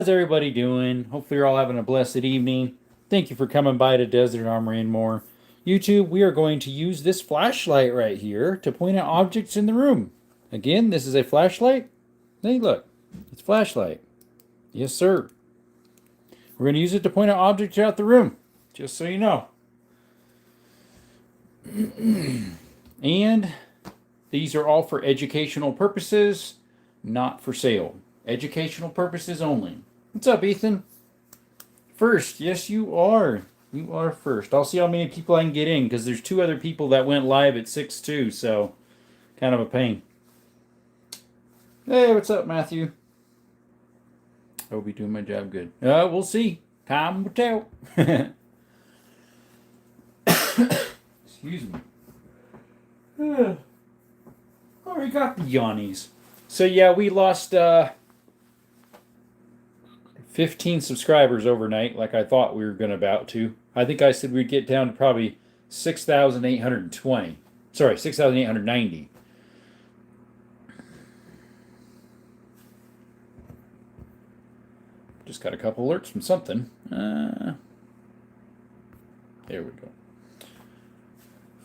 How's everybody doing? Hopefully, you're all having a blessed evening. Thank you for coming by to Desert Armory and More. YouTube, we are going to use this flashlight right here to point at objects in the room. Again, this is a flashlight. Hey, look, it's a flashlight. Yes, sir. We're going to use it to point at objects throughout the room, just so you know. And these are all for educational purposes, not for sale. Educational purposes only. What's up, Ethan? First, yes, you are. You are first. I'll see how many people I can get in because there's two other people that went live at 6:02, so kind of a pain. Hey, what's up, Matthew? I hope you're doing my job good. We'll see. Time will tell. Excuse me. Oh, we got the yawnies. So yeah, we lost 15 subscribers overnight, like I thought we were going to about to. I think I said we'd get down to probably 6,820. Sorry, 6,890. Just got a couple alerts from something. There we go.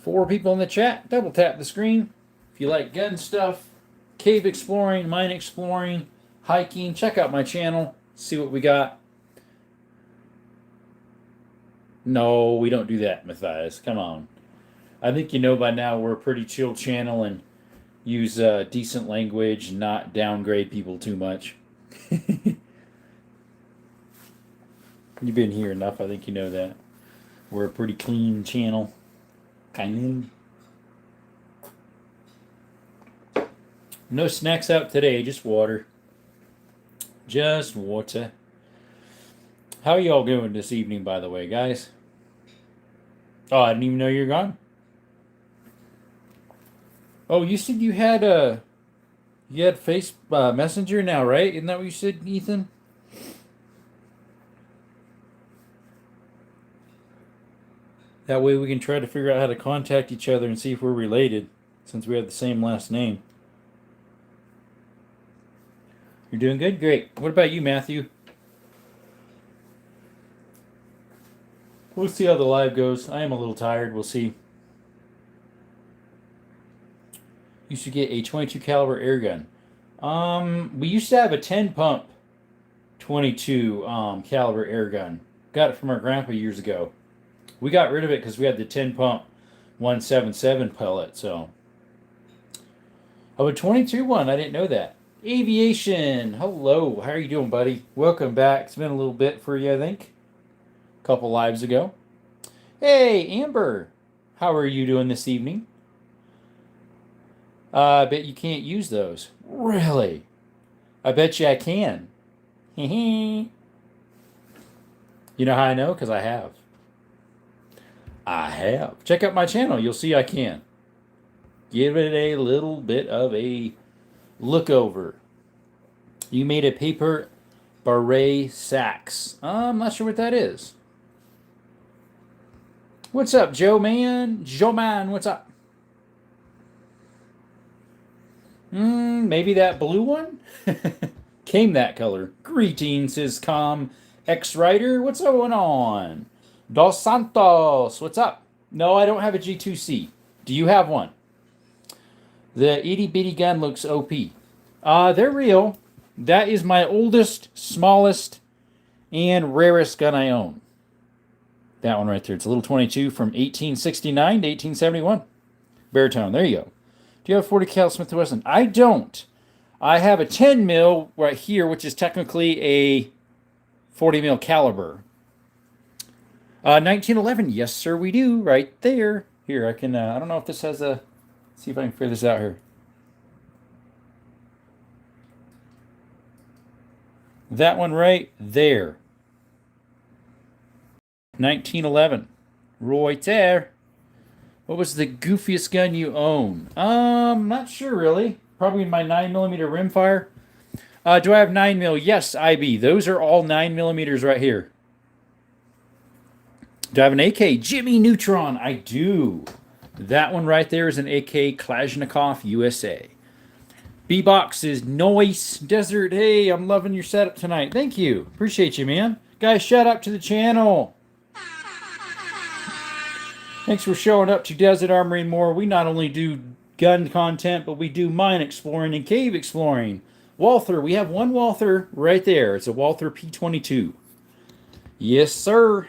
4 people in the chat. Double tap the screen. If you like gun stuff, cave exploring, mine exploring, hiking, check out my channel. See what we got. No, we don't do that, Matthias. Come on. I think you know by now we're a pretty chill channel and use decent language and not downgrade people too much. You've been here enough. I think you know that. We're a pretty clean channel. Kind of. No snacks out today, just water. Just water. How y'all doing this evening, by the way, guys? Oh, I didn't even know you're gone. Oh, you said you had Face Messenger now, right? Isn't that what you said, Ethan? That way we can try to figure out how to contact each other and see if we're related, since we have the same last name. You're doing good? Great. What about you, Matthew? We'll see how the live goes. I am a little tired. We'll see. You should get a 22 caliber air gun. We used to have a 10 pump 22 caliber air gun. Got it from our grandpa years ago. We got rid of it because we had the 10 pump 177 pellet. So, oh, a 22 one. I didn't know that. Aviation. Hello. How are you doing, buddy? Welcome back. It's been a little bit for you, I think. A couple lives ago. Hey, Amber. How are you doing this evening? I bet you can't use those. Really? I bet you I can. You know how I know? Because I have. I have. Check out my channel. You'll see I can. Give it a little bit of a look over. You made a paper beret sax. I'm not sure what that is. What's up, Joe Man? Joe Man, what's up? Maybe that blue one? Came that color. Greetings, says Com X Rider. What's going on? Dos Santos, what's up? No, I don't have a G2C. Do you have one? The itty bitty gun looks OP. They're real. That is my oldest, smallest, and rarest gun I own. That one right there. It's a little 22 from 1869 to 1871. Baritone. There you go. Do you have a 40 cal Smith & Wesson? I don't. I have a 10 mil right here, which is technically a 40 mil caliber. 1911. Yes, sir, we do. Right there. Here, I can. I don't know if this has a. Let's see if I can figure this out here. That one right there. 1911. Right there. What was the goofiest gun you own? Not sure really. Probably my 9mm rimfire. Do I have 9mm? Yes, IB. Those are all 9mm right here. Do I have an AK? Jimmy Neutron. I do. That one right there is an AK Kalashnikov USA. B-Box is noise. Desert, hey, I'm loving your setup tonight. Thank you. Appreciate you, man. Guys, shout out to the channel. Thanks for showing up to Desert Armory and More. We not only do gun content, but we do mine exploring and cave exploring. Walther, we have one Walther right there. It's a Walther P22. Yes, sir.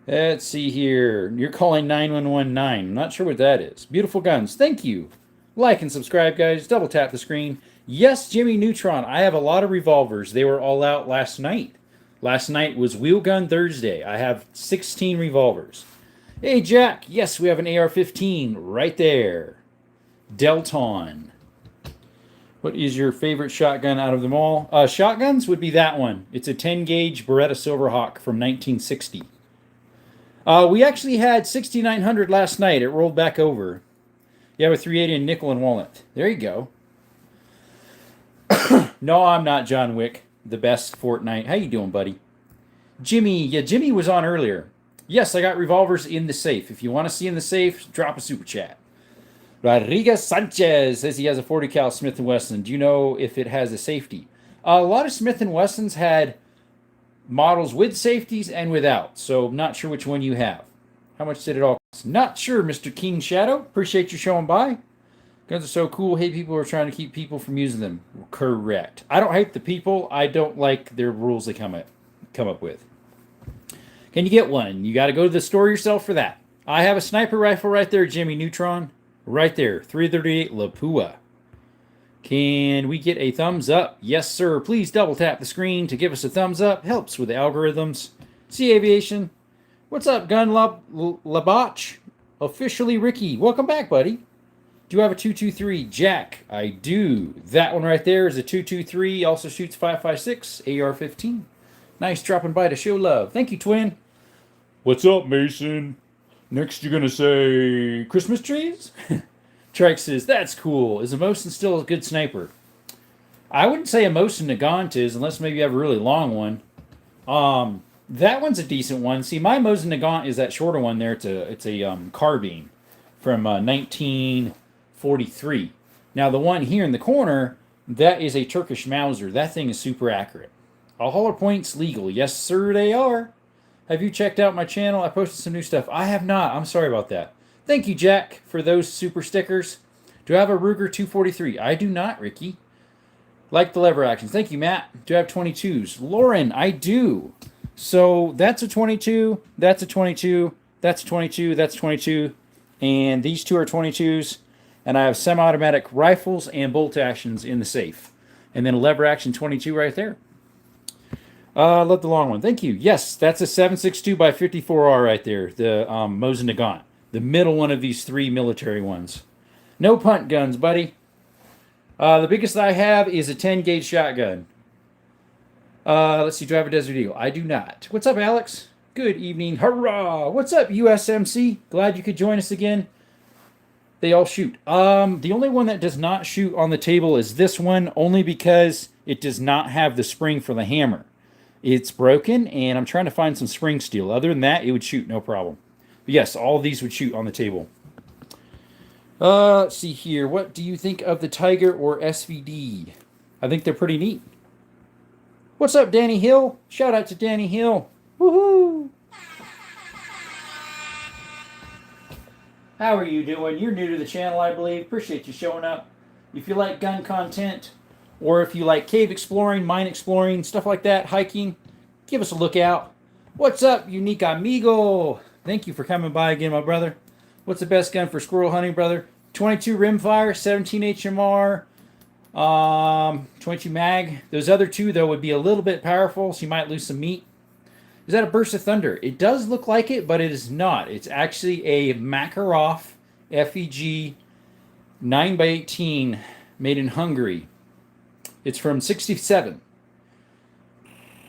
Let's see here. You're calling 9119. I'm not sure what that is. Beautiful guns. Thank you. Like and subscribe, guys. Double tap the screen. Yes, Jimmy Neutron. I have a lot of revolvers. They were all out last night. Last night was Wheel Gun Thursday. I have 16 revolvers. Hey, Jack. Yes, we have an AR-15 right there. Delton. What is your favorite shotgun out of them all? Shotguns would be that one. It's a 10-gauge Beretta Silverhawk from 1960. We actually had 6900 last night. It rolled back over. You have a 380 in nickel and walnut. There you go. No, I'm not John Wick, the best Fortnite. How you doing, buddy? Jimmy. Yeah, Jimmy was on earlier. Yes, I got revolvers in the safe. If you want to see in the safe, drop a super chat. Rodriguez Sanchez says he has a 40 cal Smith & Wesson. Do you know if it has a safety? A lot of Smith & Wessons had models with safeties and without, so I'm not sure which one you have. How much did it all cost? Not sure, Mr. King Shadow. Appreciate you showing by. Guns are so cool. Hate people who are trying to keep people from using them. Correct. I don't hate the people. I don't like their rules they come up with. Can you get one? You got to go to the store yourself for that. I have a sniper rifle right there, Jimmy Neutron. Right there, 338 Lapua. Can we get a thumbs up? Yes, sir. Please double tap the screen to give us a thumbs up. Helps with the algorithms. See Aviation. What's up, Gun Labotch? Officially Ricky. Welcome back, buddy. Do you have a 223? Jack, I do. That one right there is a 223. Also shoots 5.56 AR-15. Nice dropping by to show love. Thank you, Twin. What's up, Mason? Next, you're going to say Christmas trees? Trike says, that's cool. Is a Mosin still a good sniper? I wouldn't say a Mosin Nagant is, unless maybe you have a really long one. That one's a decent one. See, my Mosin Nagant is that shorter one there. It's a carbine from 1943. Now, the one here in the corner, that is a Turkish Mauser. That thing is super accurate. All holler points legal. Yes, sir, they are. Have you checked out my channel? I posted some new stuff. I have not. I'm sorry about that. Thank you, Jack, for those super stickers. Do I have a Ruger 243? I do not, Ricky. Like the lever actions. Thank you, Matt. Do I have 22s? Lauren, I do. So that's a 22, that's a 22, that's a 22, that's 22, and these two are 22s. And I have semi-automatic rifles and bolt actions in the safe. And then a lever action 22 right there. Love the long one. Thank you. Yes, that's a 7.62 by 54R right there. The Mosin Nagant. The middle one of these three military ones. No punt guns, buddy. The biggest I have is a 10-gauge shotgun. Let's see. Do I have a Desert Eagle? I do not. What's up, Alex? Good evening. Hurrah! What's up, USMC? Glad you could join us again. They all shoot. The only one that does not shoot on the table is this one, only because it does not have the spring for the hammer. It's broken, and I'm trying to find some spring steel. Other than that, it would shoot, no problem. But yes, all of these would shoot on the table. Let's see here. What do you think of the Tiger or SVD? I think they're pretty neat. What's up, Danny Hill? Shout out to Danny Hill. Woohoo! How are you doing? You're new to the channel, I believe. Appreciate you showing up. If you like gun content, or if you like cave exploring, mine exploring, stuff like that, hiking, give us a look out. What's up, Unique Amigo? Thank you for coming by again, my brother. What's the best gun for squirrel hunting, brother? 22 rimfire, 17 HMR, 22 mag. Those other two, though, would be a little bit powerful, so you might lose some meat. Is that a Burst of Thunder? It does look like it, but it is not. It's actually a Makarov FEG 9x18 made in Hungary. It's from 67.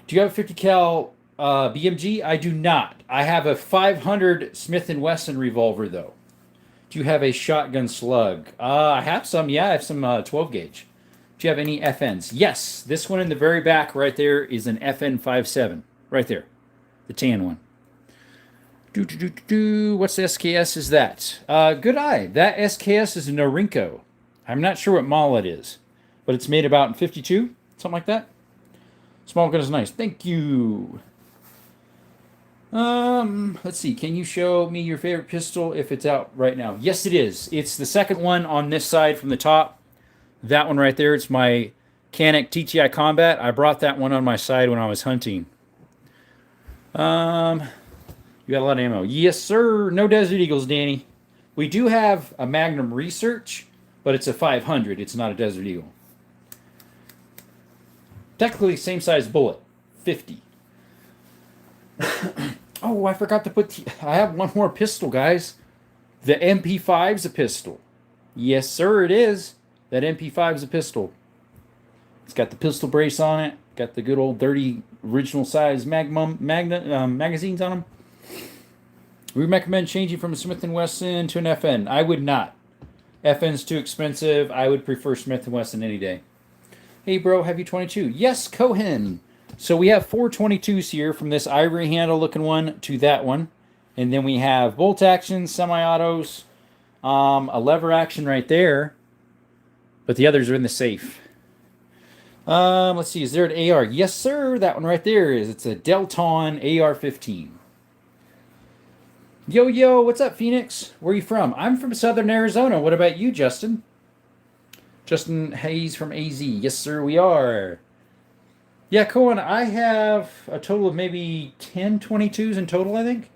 Do you have a 50 cal BMG? I do not. I have a 500 Smith & Wesson revolver, though. Do you have a shotgun slug? I have some, yeah. I have some 12 gauge. Do you have any FNs? Yes. This one in the very back right there is an FN 57. Right there. The tan one. What's the SKS is that? Good eye. That SKS is a Norinco. I'm not sure what model it is, but it's made about in 52, something like that. Small gun is nice. Thank you. Let's see. Can you show me your favorite pistol if it's out right now? Yes, it is. It's the second one on this side from the top. That one right there. It's my Canik TTI Combat. I brought that one on my side when I was hunting. You got a lot of ammo. Yes, sir. No Desert Eagles, Danny. We do have a Magnum Research, but it's a 500. It's not a Desert Eagle. Technically, same size bullet. 50. Oh, I forgot to put... I have one more pistol, guys. The MP5's a pistol. Yes, sir, it is. That MP5's a pistol. It's got the pistol brace on it. Got the good old dirty original size magazines on them. We recommend changing from a Smith & Wesson to an FN. I would not. FN's too expensive. I would prefer Smith & Wesson any day. Hey, bro, have you 22? Yes, Cohen. So we have 4 22s here, from this ivory handle looking one to that one. And then we have bolt action, semi-autos, a lever action right there. But the others are in the safe. Let's see, is there an AR? Yes, sir, that one right there is. It's a Delton AR-15. Yo, what's up, Phoenix? Where are you from? I'm from Southern Arizona. What about you, Justin? Justin Hayes from AZ. Yes, sir, we are. Yeah, Cohen, I have a total of maybe 10 22s in total, I think.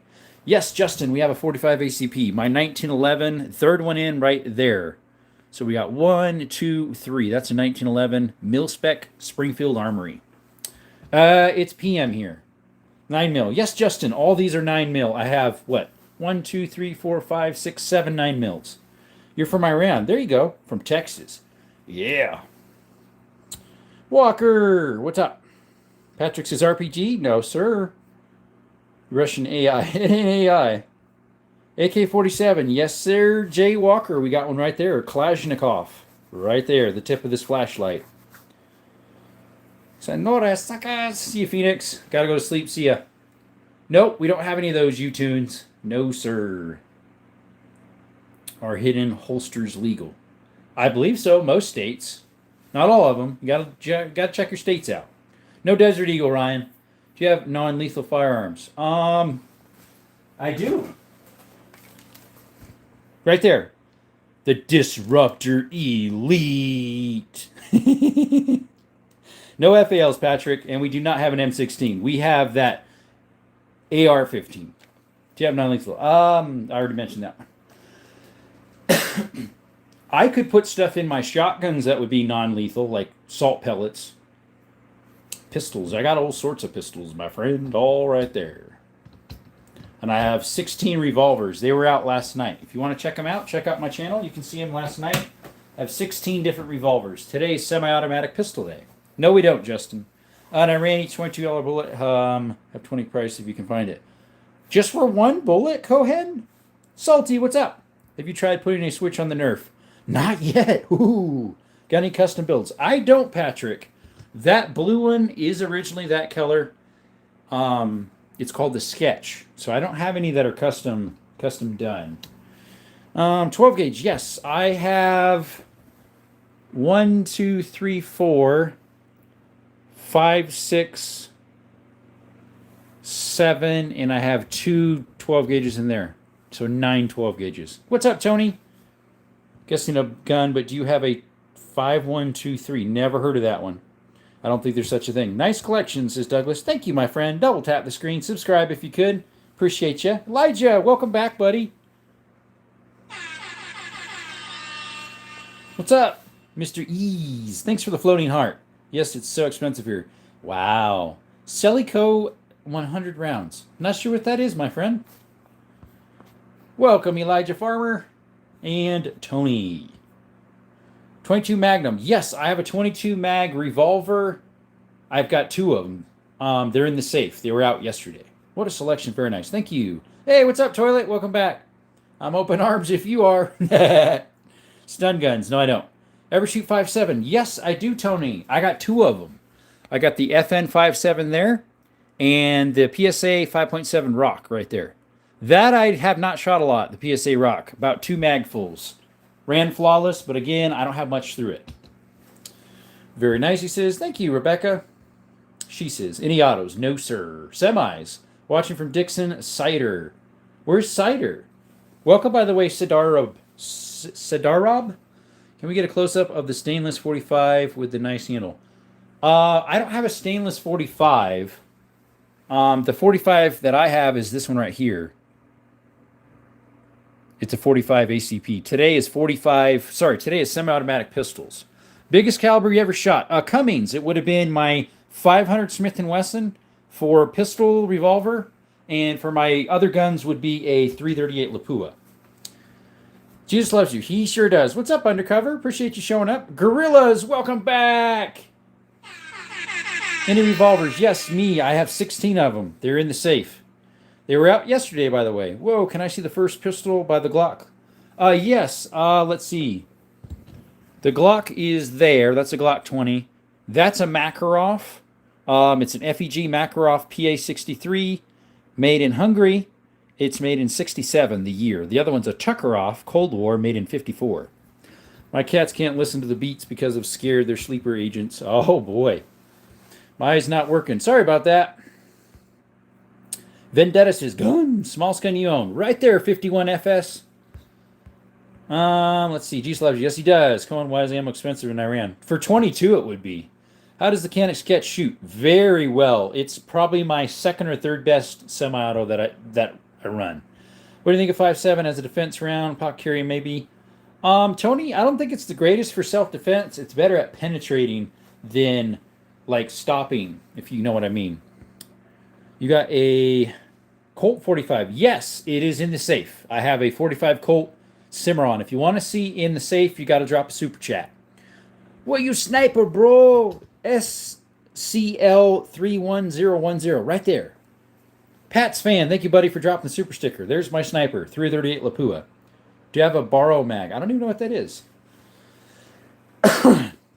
Yes, Justin, we have a 45 ACP. My 1911, third one in right there. So we got 1, 2, 3. That's a 1911 Mil-Spec Springfield Armory. It's PM here. 9 mil. Yes, Justin, all these are 9 mil. I have, what? 1, 2, 3, 4, 5, 6, 7, 9 mils. You're from Iran. There you go. From Texas. Yeah. Walker, what's up? Patrick says RPG? No, sir. Russian AI. It ain't AI. AK-47. Yes, sir. Jay Walker. We got one right there. Kalashnikov. Right there. The tip of this flashlight. Sonora suckers. See you, Phoenix. Gotta go to sleep. See ya. Nope, we don't have any of those U-tunes. No, sir. Are hidden holsters legal? I believe so. Most states. Not all of them. You gotta check your states out. No Desert Eagle, Ryan. Do you have non-lethal firearms? I do. Right there. The Disruptor Elite. No FALs, Patrick, and we do not have an M16. We have that AR-15. Do you have non-lethal? I already mentioned that one. I could put stuff in my shotguns that would be non-lethal, like salt pellets. Pistols. I got all sorts of pistols, my friend. All right there. And I have 16 revolvers. They were out last night. If you want to check them out, check out my channel. You can see them last night. I have 16 different revolvers. Today's semi-automatic pistol day. No, we don't, Justin. And I ran each $22 bullet. Have 20 price if you can find it. Just for one bullet, Cohen? Salty, what's up? Have you tried putting a switch on the Nerf? Not yet. Ooh. Got any custom builds? I don't, Patrick. That blue one is originally that color. It's called the Sketch. So I don't have any that are custom done. 12 gauge, yes. I have 1, 2, 3, 4, 5, 6, 7, and I have 2 12 gauges in there. So 9 12 gauges. What's up, Tony? Guessing a gun, but do you have a 5123? Never heard of that one. I don't think there's such a thing. Nice collection, says Douglas. Thank you, my friend. Double tap the screen. Subscribe if you could. Appreciate you. Elijah, welcome back, buddy. What's up, Mr. Ease? Thanks for the floating heart. Yes, it's so expensive here. Wow. Celico 100 rounds. Not sure what that is, my friend. Welcome, Elijah Farmer and Tony. 22 Magnum. Yes, I have a 22 mag revolver. I've got 2 of them. They're in the safe. They were out yesterday. What a selection. Very nice. Thank you. Hey, what's up, Toilet? Welcome back. I'm open arms if you are. Stun guns. No, I don't. Ever shoot 5.7? Yes, I do, Tony. I got 2 of them. I got the FN 5.7 there and the PSA 5.7 Rock right there. That I have not shot a lot, the PSA Rock. About 2 magfuls. Ran flawless, but again, I don't have much through it. Very nice, he says. Thank you, Rebecca. She says, any autos? No, sir. Semis. Watching from Dixon. Cider. Where's Cider? Welcome, by the way, Sidarob. Sidarob? Can we get a close-up of the stainless 45 with the nice handle? I don't have a stainless 45. The 45 that I have is this one right here. It's a 45 ACP. Today is semi-automatic pistols. Biggest caliber you ever shot? Cummings. It would have been my 500 Smith & Wesson for pistol revolver, and for my other guns would be a 338 Lapua. Jesus loves you. He sure does. What's up, Undercover? Appreciate you showing up. Gorillas, welcome back. Any revolvers? Yes, me. I have 16 of them. They're in the safe. They were out yesterday, by the way. Whoa, can I see the first pistol by the Glock? Yes. Let's see. The Glock is there. That's a Glock 20. That's a Makarov. It's an FEG Makarov PA63, made in Hungary. It's made in 67, the year. The other one's a Tuckerov Cold War, made in 54. My cats can't listen to the beats because of scared they're sleeper agents. Oh, boy. My eye's not working. Sorry about that. Vendetta says, gun, smallest gun you own. Right there, 51 FS. Let's see. Jesus loves you. Yes, he does. Come on, why is ammo expensive in Iran? For 22, it would be. How does the Canik Sketch shoot? Very well. It's probably my second or third best semi-auto that I run. What do you think of 5.7 as a defense round? Pocket carry, maybe. Tony, I don't think it's the greatest for self-defense. It's better at penetrating than, like, stopping, if you know what I mean. You got a Colt 45. Yes, it is in the safe. I have a 45 Colt Cimarron. If you want to see in the safe, you got to drop a super chat. Well, you sniper, bro. SCL31010. Right there. Pat's fan. Thank you, buddy, for dropping the super sticker. There's my sniper. 338 Lapua. Do you have a borrow mag? I don't even know what that is.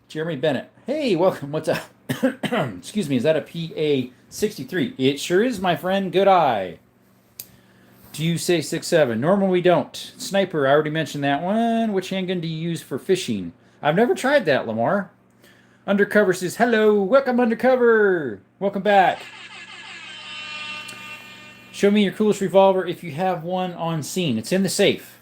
Jeremy Bennett. Hey, welcome. What's up? Excuse me. Is that a PA63? It sure is, my friend. Good eye. Do you say 6.7? Normal, we don't. Sniper, I already mentioned that one. Which handgun do you use for fishing? I've never tried that, Lamar. Undercover says, hello. Welcome, Undercover. Welcome back. Show me your coolest revolver if you have one on scene. It's in the safe.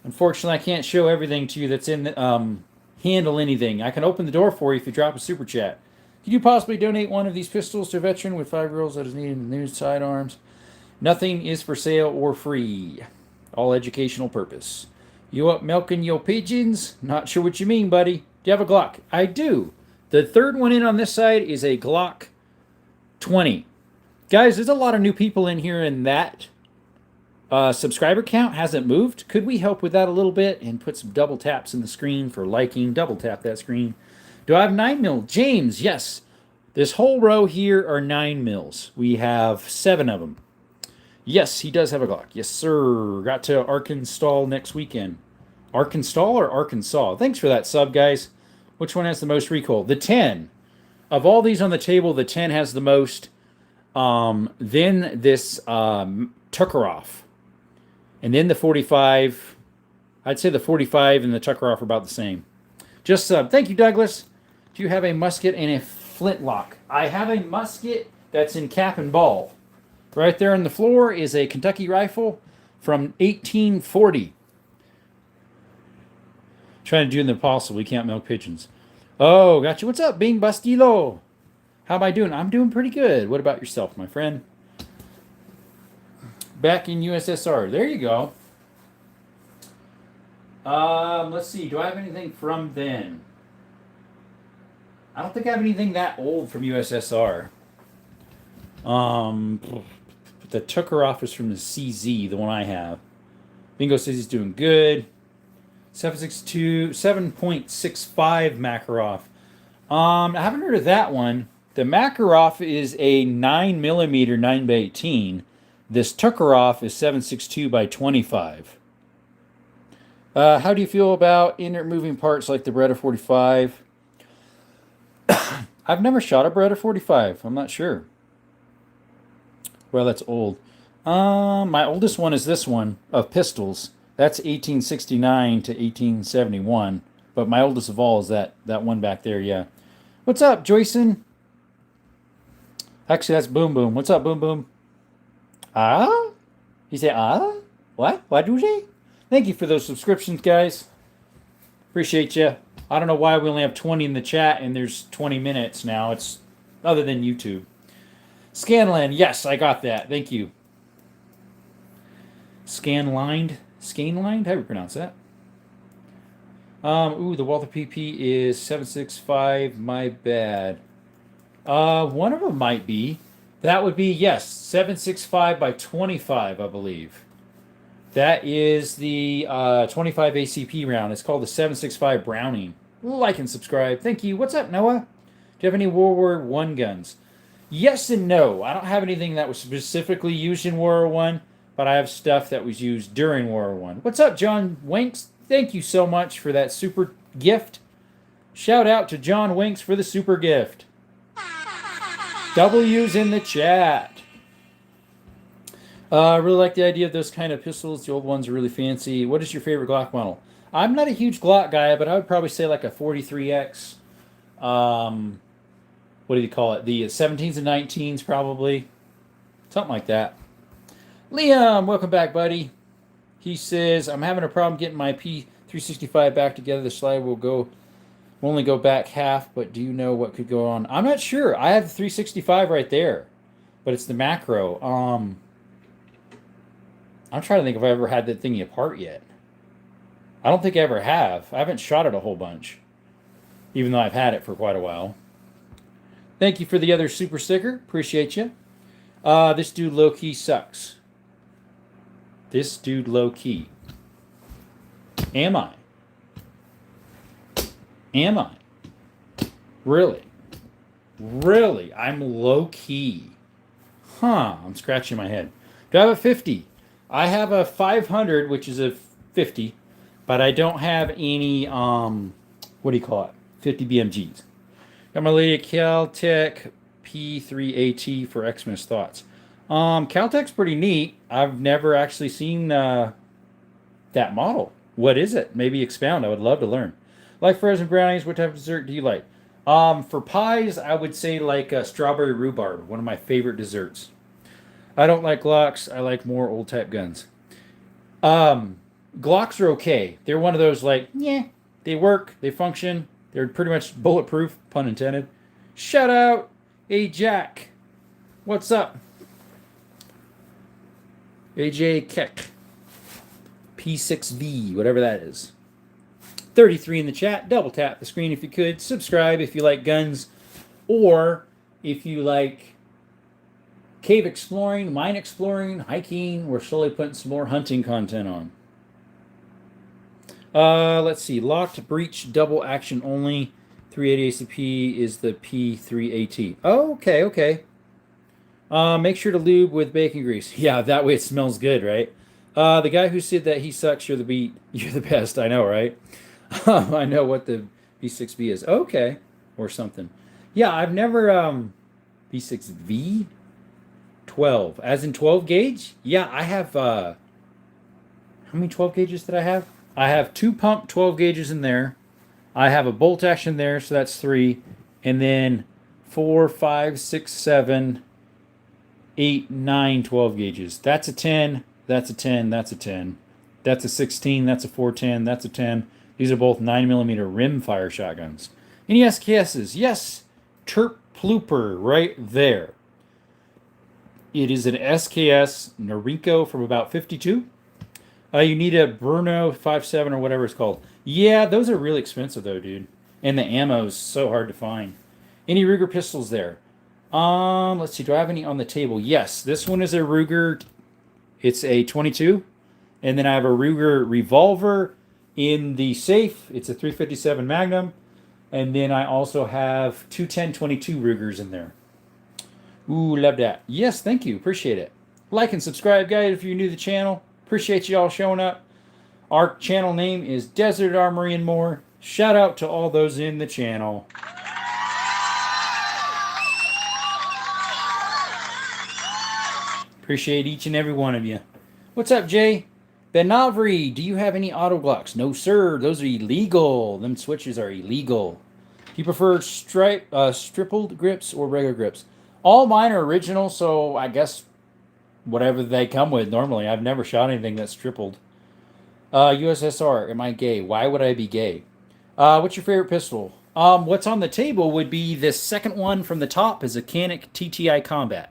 Unfortunately, I can't show everything to you that's in the, handle anything. I can open the door for you if you drop a super chat. Could you possibly donate one of these pistols to a veteran with 5 girls that is needing new sidearms? Nothing is for sale or free. All educational purpose. You up milking your pigeons? Not sure what you mean, buddy. Do you have a Glock? I do. The third one in on this side is a Glock 20. Guys, there's a lot of new people in here, and that subscriber count hasn't moved. Could we help with that a little bit and put some double taps in the screen for liking? Double tap that screen. Do I have 9mm? James, yes. This whole row here are 9mm. We have 7 of them. Yes, he does have a Glock. Yes, sir. Got to Arkansas next weekend. Arkansas or Arkansas? Thanks for that sub, guys. Which one has the most recoil? The 10. Of all these on the table, the 10 has the most. Then this Tuckerov. And then the 45. I'd say the 45 and the Tuckerov are about the same. Just sub. Thank you, Douglas. Do you have a musket and a flintlock? I have a musket that's in cap and ball. Right there on the floor is a Kentucky rifle from 1840. Trying to do the impossible. We can't milk pigeons. Oh, got you. What's up, Bing Bastilo? How am I doing? I'm doing pretty good. What about yourself, my friend? Back in USSR. There you go. Let's see. Do I have anything from then? I don't think I have anything that old from USSR. The Tuckerov is from the CZ, the one I have. Bingo says he's doing good. 7.65 Makarov. I haven't heard of that one. The Makarov is a 9mm 9x18. This Tuckerov is 7.62 by 25. How do you feel about inert moving parts like the Beretta 45? I've never shot a Beretta 45. I'm not sure. Well, that's old. My oldest one is this one of pistols. That's 1869 to 1871. But my oldest of all is that one back there. Yeah. What's up, Joyson? Actually, that's Boom Boom. What's up, Boom Boom? Ah? You say ah? What? What do you say? Thank you for those subscriptions, guys. Appreciate you. I don't know why we only have 20 in the chat and there's 20 minutes now. It's other than YouTube. Scanlan, yes, I got that. Thank you. Scanlined? Scanlined? How do you pronounce that? The Walther PP is 765. My bad. One of them might be. That would be, yes, 765 by 25, I believe. That is the 25 ACP round. It's called the 765 Browning. Like and subscribe. Thank you. What's up, Noah? Do you have any World War I guns? Yes and no. I don't have anything that was specifically used in World War I, but I have stuff that was used during World War I. What's up, John Winks? Thank you so much for that super gift. Shout out to John Winks for the super gift. W's in the chat. I really like the idea of those kind of pistols. The old ones are really fancy. What is your favorite Glock model? I'm not a huge Glock guy, but I would probably say like a 43X. What do you call it? The 17s and 19s, probably. Something like that. Liam, welcome back, buddy. He says, I'm having a problem getting my P365 back together. The slide will only go back half, but do you know what could go on? I'm not sure. I have the 365 right there, but it's the macro. I'm trying to think if I ever had that thingy apart yet. I don't think I ever have. I haven't shot it a whole bunch, even though I've had it for quite a while. Thank you for the other super sticker. Appreciate you. This dude low-key sucks. This dude low-key. Am I? Am I? Really? Really? I'm low-key. Huh. I'm scratching my head. Do I have a 50? I have a 500, which is a 50, but I don't have any, what do you call it? 50 BMGs. Got my lady Caltech P3AT for Xmas thoughts. Caltech's pretty neat. I've never actually seen that model. What is it? Maybe expound. I would love to learn. Like frozen brownies, what type of dessert do you like? For pies, I would say like strawberry rhubarb, one of my favorite desserts. I don't like Glocks. I like more old type guns. Glocks are okay. They're one of those like, yeah, they work, they function, they're pretty much bulletproof, pun intended. Shout out, hey Jack. What's up? AJ Keck. P6V, whatever that is. 33 in the chat. Double tap the screen if you could. Subscribe if you like guns, or if you like cave exploring, mine exploring, hiking. We're slowly putting some more hunting content on. Let's see. Locked, breach, double action only. 380 ACP is the P3AT. Oh, okay. Make sure to lube with bacon grease. Yeah, that way it smells good, right? The guy who said that he sucks, you're the best. I know, right? I know what the B6B is. Okay, or something. Yeah, I've never B6V 12, as in 12 gauge. Yeah, I have. How many 12 gauges did I have? I have 2 pump 12 gauges in there. I have a bolt action there, so that's 3, and then 4, 5, 6, 7, 8, 9 12 gauges. That's a 10. That's a 10. That's a 10. That's a 16. That's a 410. That's a 10. These are both 9mm rimfire shotguns. Any SKSs? Yes. Terp Plooper right there. It is an SKS Noriko from about 52. You need a Bruno 5.7 or whatever it's called. Yeah, those are really expensive though, dude. And the ammo is so hard to find. Any Ruger pistols there? Let's see. Do I have any on the table? Yes. This one is a Ruger. It's a 22. And then I have a Ruger revolver in the safe. It's a 357 Magnum. And then I also have two 10-22 Rugers in there. Ooh, love that. Yes, thank you. Appreciate it. Like and subscribe, guys, if you're new to the channel. Appreciate you all showing up. Our channel name is Desert Armory and More. Shout out to all those in the channel. Appreciate each and every one of you. What's up, Jay? Benavri, do you have any auto Glocks? No, sir. Those are illegal. Them switches are illegal. Do you prefer strippled grips or regular grips? All mine are original, so I guess whatever they come with normally. I've never shot anything that's tripled. USSR, am I gay? Why would I be gay? What's your favorite pistol? What's on the table would be this second one from the top is a Canik TTI Combat.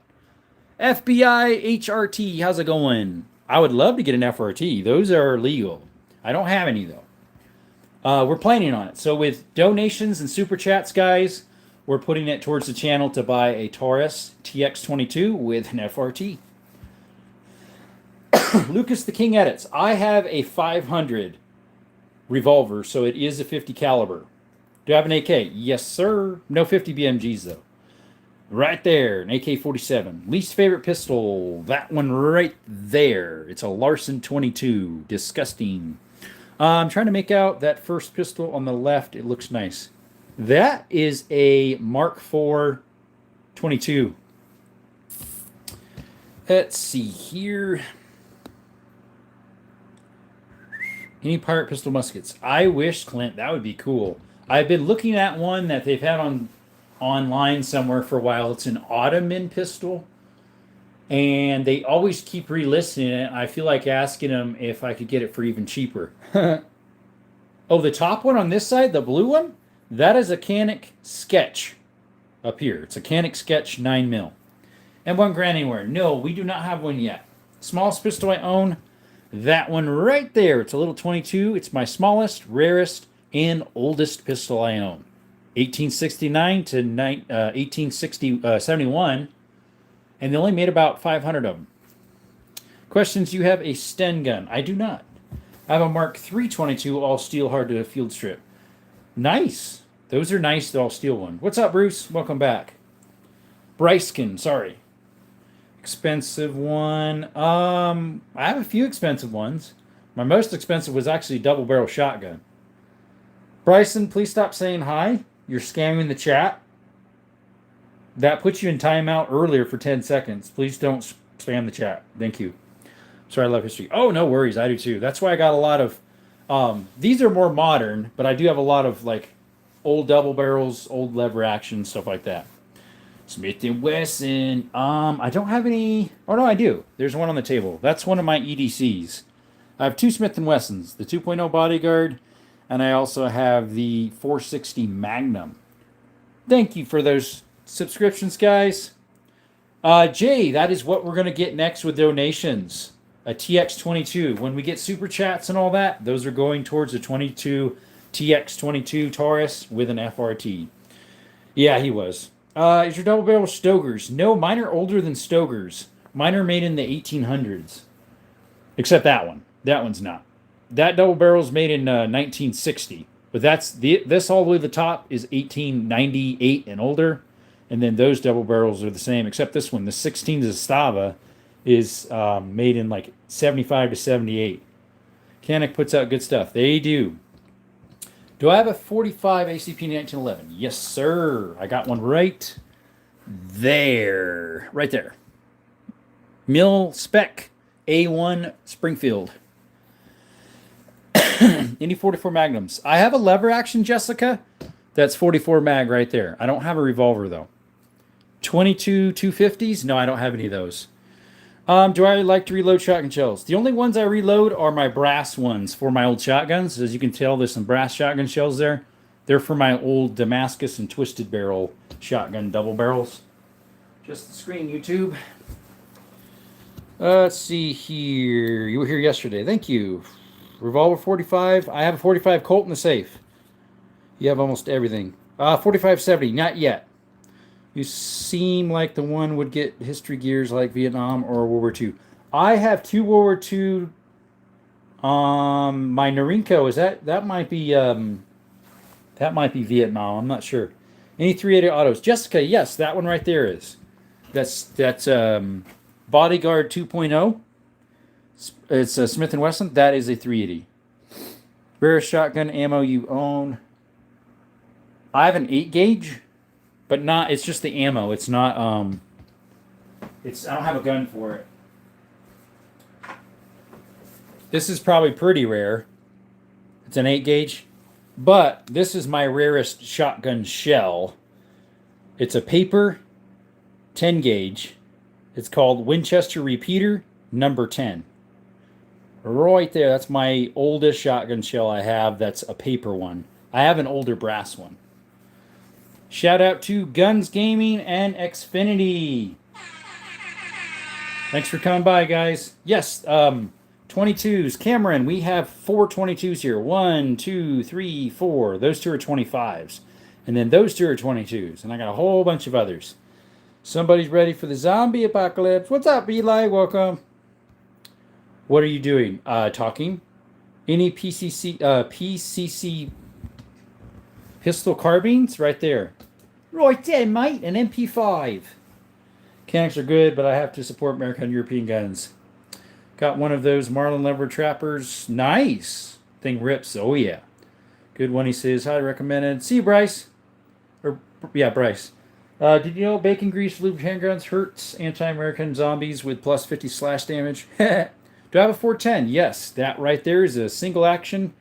FBI HRT, how's it going? I would love to get an FRT. Those are legal. I don't have any though. We're planning on it. So with donations and super chats, guys, we're putting it towards the channel to buy a Taurus TX22 with an FRT. Lucas the King edits. I have a 500 revolver, so it is a 50 caliber. Do I have an AK? Yes, sir. No 50 BMGs though. Right there, an AK-47. Least favorite pistol, that one right there. It's a Larson 22. Disgusting. I'm trying to make out that first pistol on the left. It looks nice. That is a Mark IV 22. Let's see here. Any pirate pistol muskets? I wish, Clint, that would be cool. I've been looking at one that they've had online somewhere for a while. It's an Ottoman pistol, and they always keep relisting it. I feel like asking them if I could get it for even cheaper. Oh, the top one on this side, the blue one, that is a Canik Sketch up here. It's a Canik Sketch 9mm. And one grand anywhere. No, we do not have one yet. Smallest pistol I own, that one right there. It's a little 22. It's my smallest, rarest, and oldest pistol I own. 1869 to 1871, and they only made about 500 of them. Questions, you have a Sten gun. I do not. I have a Mark III 22 all steel hard to field strip. Nice. Those are nice, the all steel one. What's up, Bruce? Welcome back. Brycekin, sorry. Expensive one. I have a few expensive ones. My most expensive was actually a double barrel shotgun. Bryson, please stop saying hi. You're scamming the chat. That puts you in timeout earlier for 10 seconds. Please don't spam the chat. Thank you. Sorry, I love history. Oh, no worries. I do too. That's why I got a lot of... these are more modern, but I do have a lot of like old double barrels, old lever action, stuff like that. Smith & Wesson. I don't have any... Oh, no, I do. There's one on the table. That's one of my EDCs. I have two Smith & Wessons. The 2.0 Bodyguard... And I also have the 460 Magnum. Thank you for those subscriptions, guys. Jay, that is what we're going to get next with donations. A TX22. When we get super chats and all that, those are going towards a 22 TX22 Taurus with an FRT. Yeah, he was. Is your double barrel Stogers? No, mine are older than Stogers. Mine are made in the 1800s. Except that one. That one's not. That double barrel is made in 1960, but this all the way to the top is 1898 and older, and then those double barrels are the same, except this one, the 16 Zastava, is made in like 75 to 78. Canik puts out good stuff. They do. Do I have a 45 ACP 1911? Yes, sir. I got one right there. Right there. Mil Spec A1 Springfield. Any 44 Magnums? I have a lever action, Jessica. That's 44 mag right there. I don't have a revolver, though. 22 250s? No, I don't have any of those. Do I like to reload shotgun shells? The only ones I reload are my brass ones for my old shotguns. As you can tell, there's some brass shotgun shells there. They're for my old Damascus and Twisted Barrel shotgun double barrels. Just the screen, YouTube. Let's see here. You were here yesterday. Thank you. Revolver 45. I have a 45 Colt in the safe. You have almost everything. 4570. Not yet. You seem like the one would get history gears like Vietnam or World War II. I have two World War II. My Norinco, is that might be Vietnam. I'm not sure. Any 380 autos? Jessica, yes, that one right there is. That's Bodyguard 2.0. It's a Smith & Wesson. That is a 380. Rarest shotgun ammo you own. I have an 8 gauge, but not. It's just the ammo. It's not. I don't have a gun for it. This is probably pretty rare. It's an 8 gauge. But this is my rarest shotgun shell. It's a paper 10 gauge. It's called Winchester Repeater number 10. Right there, that's my oldest shotgun shell I have. That's a paper one. I have an older brass one. Shout out to Guns Gaming and Xfinity. Thanks for coming by, guys. Yes, 22s. Cameron, we have 4 22s here. 1, 2, 3, 4. Those two are 25s. And then those two are 22s. And I got a whole bunch of others. Somebody's ready for the zombie apocalypse. What's up, Eli? Welcome. What are you doing? Talking. Any PCC pistol carbines? Right there. Right there, mate. An MP5. Mechanics are good, but I have to support American and European guns. Got one of those Marlin lever trappers. Nice. Thing rips. Oh, yeah. Good one, he says. Highly recommended. See you, Bryce. Bryce. Did you know bacon grease lube handguns hurts anti-American zombies with plus 50 slash damage? Do I have a 410? Yes. That right there is a single action,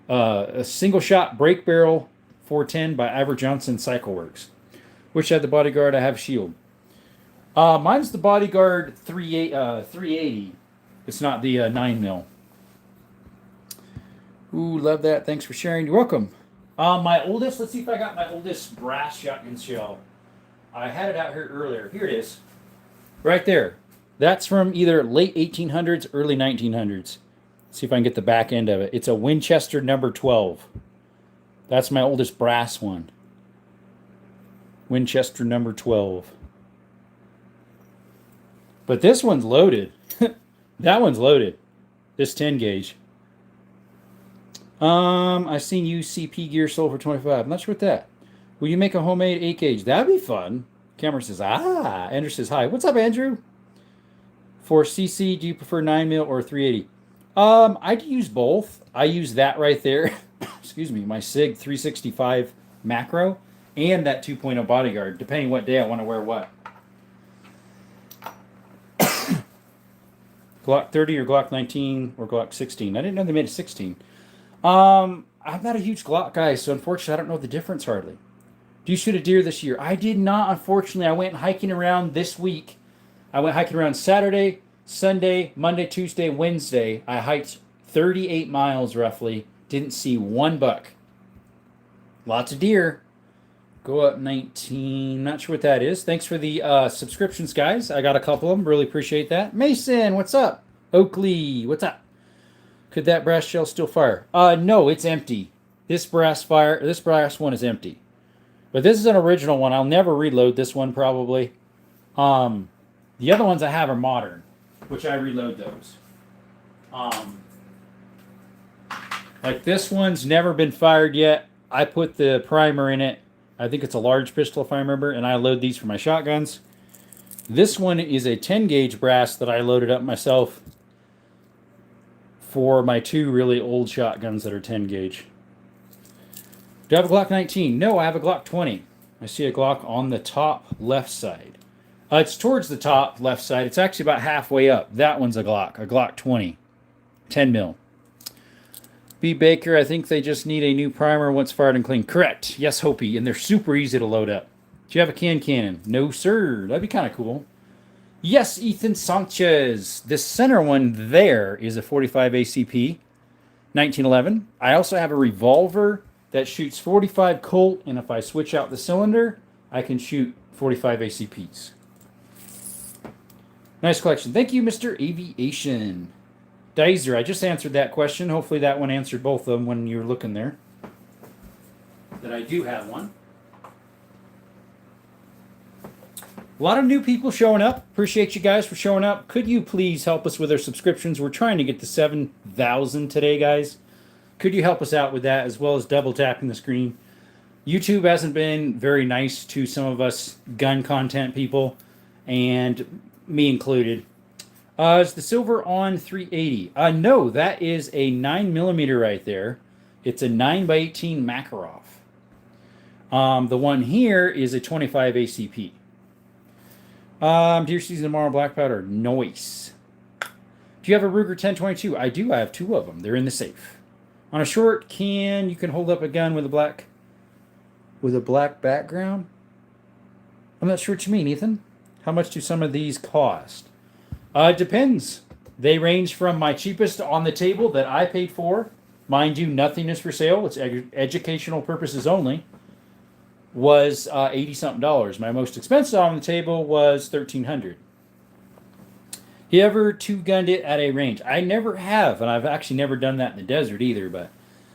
a single shot break barrel 410 by Ivor Johnson Cycleworks. Wish I had the Bodyguard. I have Shield. Mine's the Bodyguard 380. It's not the 9mm. Ooh, love that. Thanks for sharing. You're welcome. My oldest, let's see if I got my oldest brass shotgun shell. I had it out here earlier. Here it is. Right there. That's from either late 1800s, early 1900s. Let's see if I can get the back end of it. It's a Winchester number 12. That's my oldest brass one. Winchester number 12. But this one's loaded. That one's loaded. This 10 gauge. I seen you CP gear sold for 25. I'm not sure what that. Will you make a homemade 8 gauge? That'd be fun. Cameron says, Andrew says, hi. What's up, Andrew? For CC, do you prefer 9mm or 380? I'd use both. I use that right there. Excuse me, my SIG 365 macro and that 2.0 Bodyguard, depending what day I want to wear what. Glock 30 or Glock 19 or Glock 16. I didn't know they made a 16. I'm not a huge Glock guy, so unfortunately I don't know the difference hardly. Do you shoot a deer this year? I did not, unfortunately. I went hiking around this week. I went hiking around Saturday, Sunday, Monday, Tuesday, Wednesday. I hiked 38 miles roughly. Didn't see one buck. Lots of deer. Go up 19. Not sure what that is. Thanks for the subscriptions, guys. I got a couple of them. Really appreciate that. Mason, what's up? Oakley, what's up? Could that brass shell still fire? No, it's empty. This brass one is empty. But this is an original one. I'll never reload this one probably. The other ones I have are modern, which I reload those. Like this one's never been fired yet. I put the primer in it. I think it's a large pistol if I remember, and I load these for my shotguns. This one is a 10 gauge brass that I loaded up myself for my 2 really old shotguns that are 10 gauge. Do I have a Glock 19? No, I have a Glock 20. I see a Glock on the top left side. It's towards the top left side. It's actually about halfway up. That one's a Glock 20. 10 mil. B. Baker, I think they just need a new primer once fired and clean. Correct. Yes, Hopi. And they're super easy to load up. Do you have a cannon? No, sir. That'd be kind of cool. Yes, Ethan Sanchez. This center one there is a 45 ACP, 1911. I also have a revolver that shoots 45 Colt, and if I switch out the cylinder, I can shoot 45 ACPs. Nice collection. Thank you, Mr. Aviation. Dizer, I just answered that question. Hopefully that one answered both of them when you were looking there. That I do have one. A lot of new people showing up. Appreciate you guys for showing up. Could you please help us with our subscriptions? We're trying to get to 7,000 today, guys. Could you help us out with that, as well as double tapping the screen? YouTube hasn't been very nice to some of us gun content people, and me included. Is the silver on 380? No, that is a 9mm right there. It's a 9x18 Makarov. The one here is a 25 ACP. Deer season tomorrow, black powder. Nice. Do Do you have a Ruger 1022? I do. I have 2 of them. They're in the safe. On a short can, you can hold up a gun with a black background. I'm not sure what you mean, Ethan. How much do some of these cost? It depends. They range from my cheapest on the table that I paid for. Mind you, nothing is for sale. It's educational purposes only. Was $80-something. My most expensive on the table was $1,300. You ever two-gunned it at a range? I never have, and I've actually never done that in the desert either, but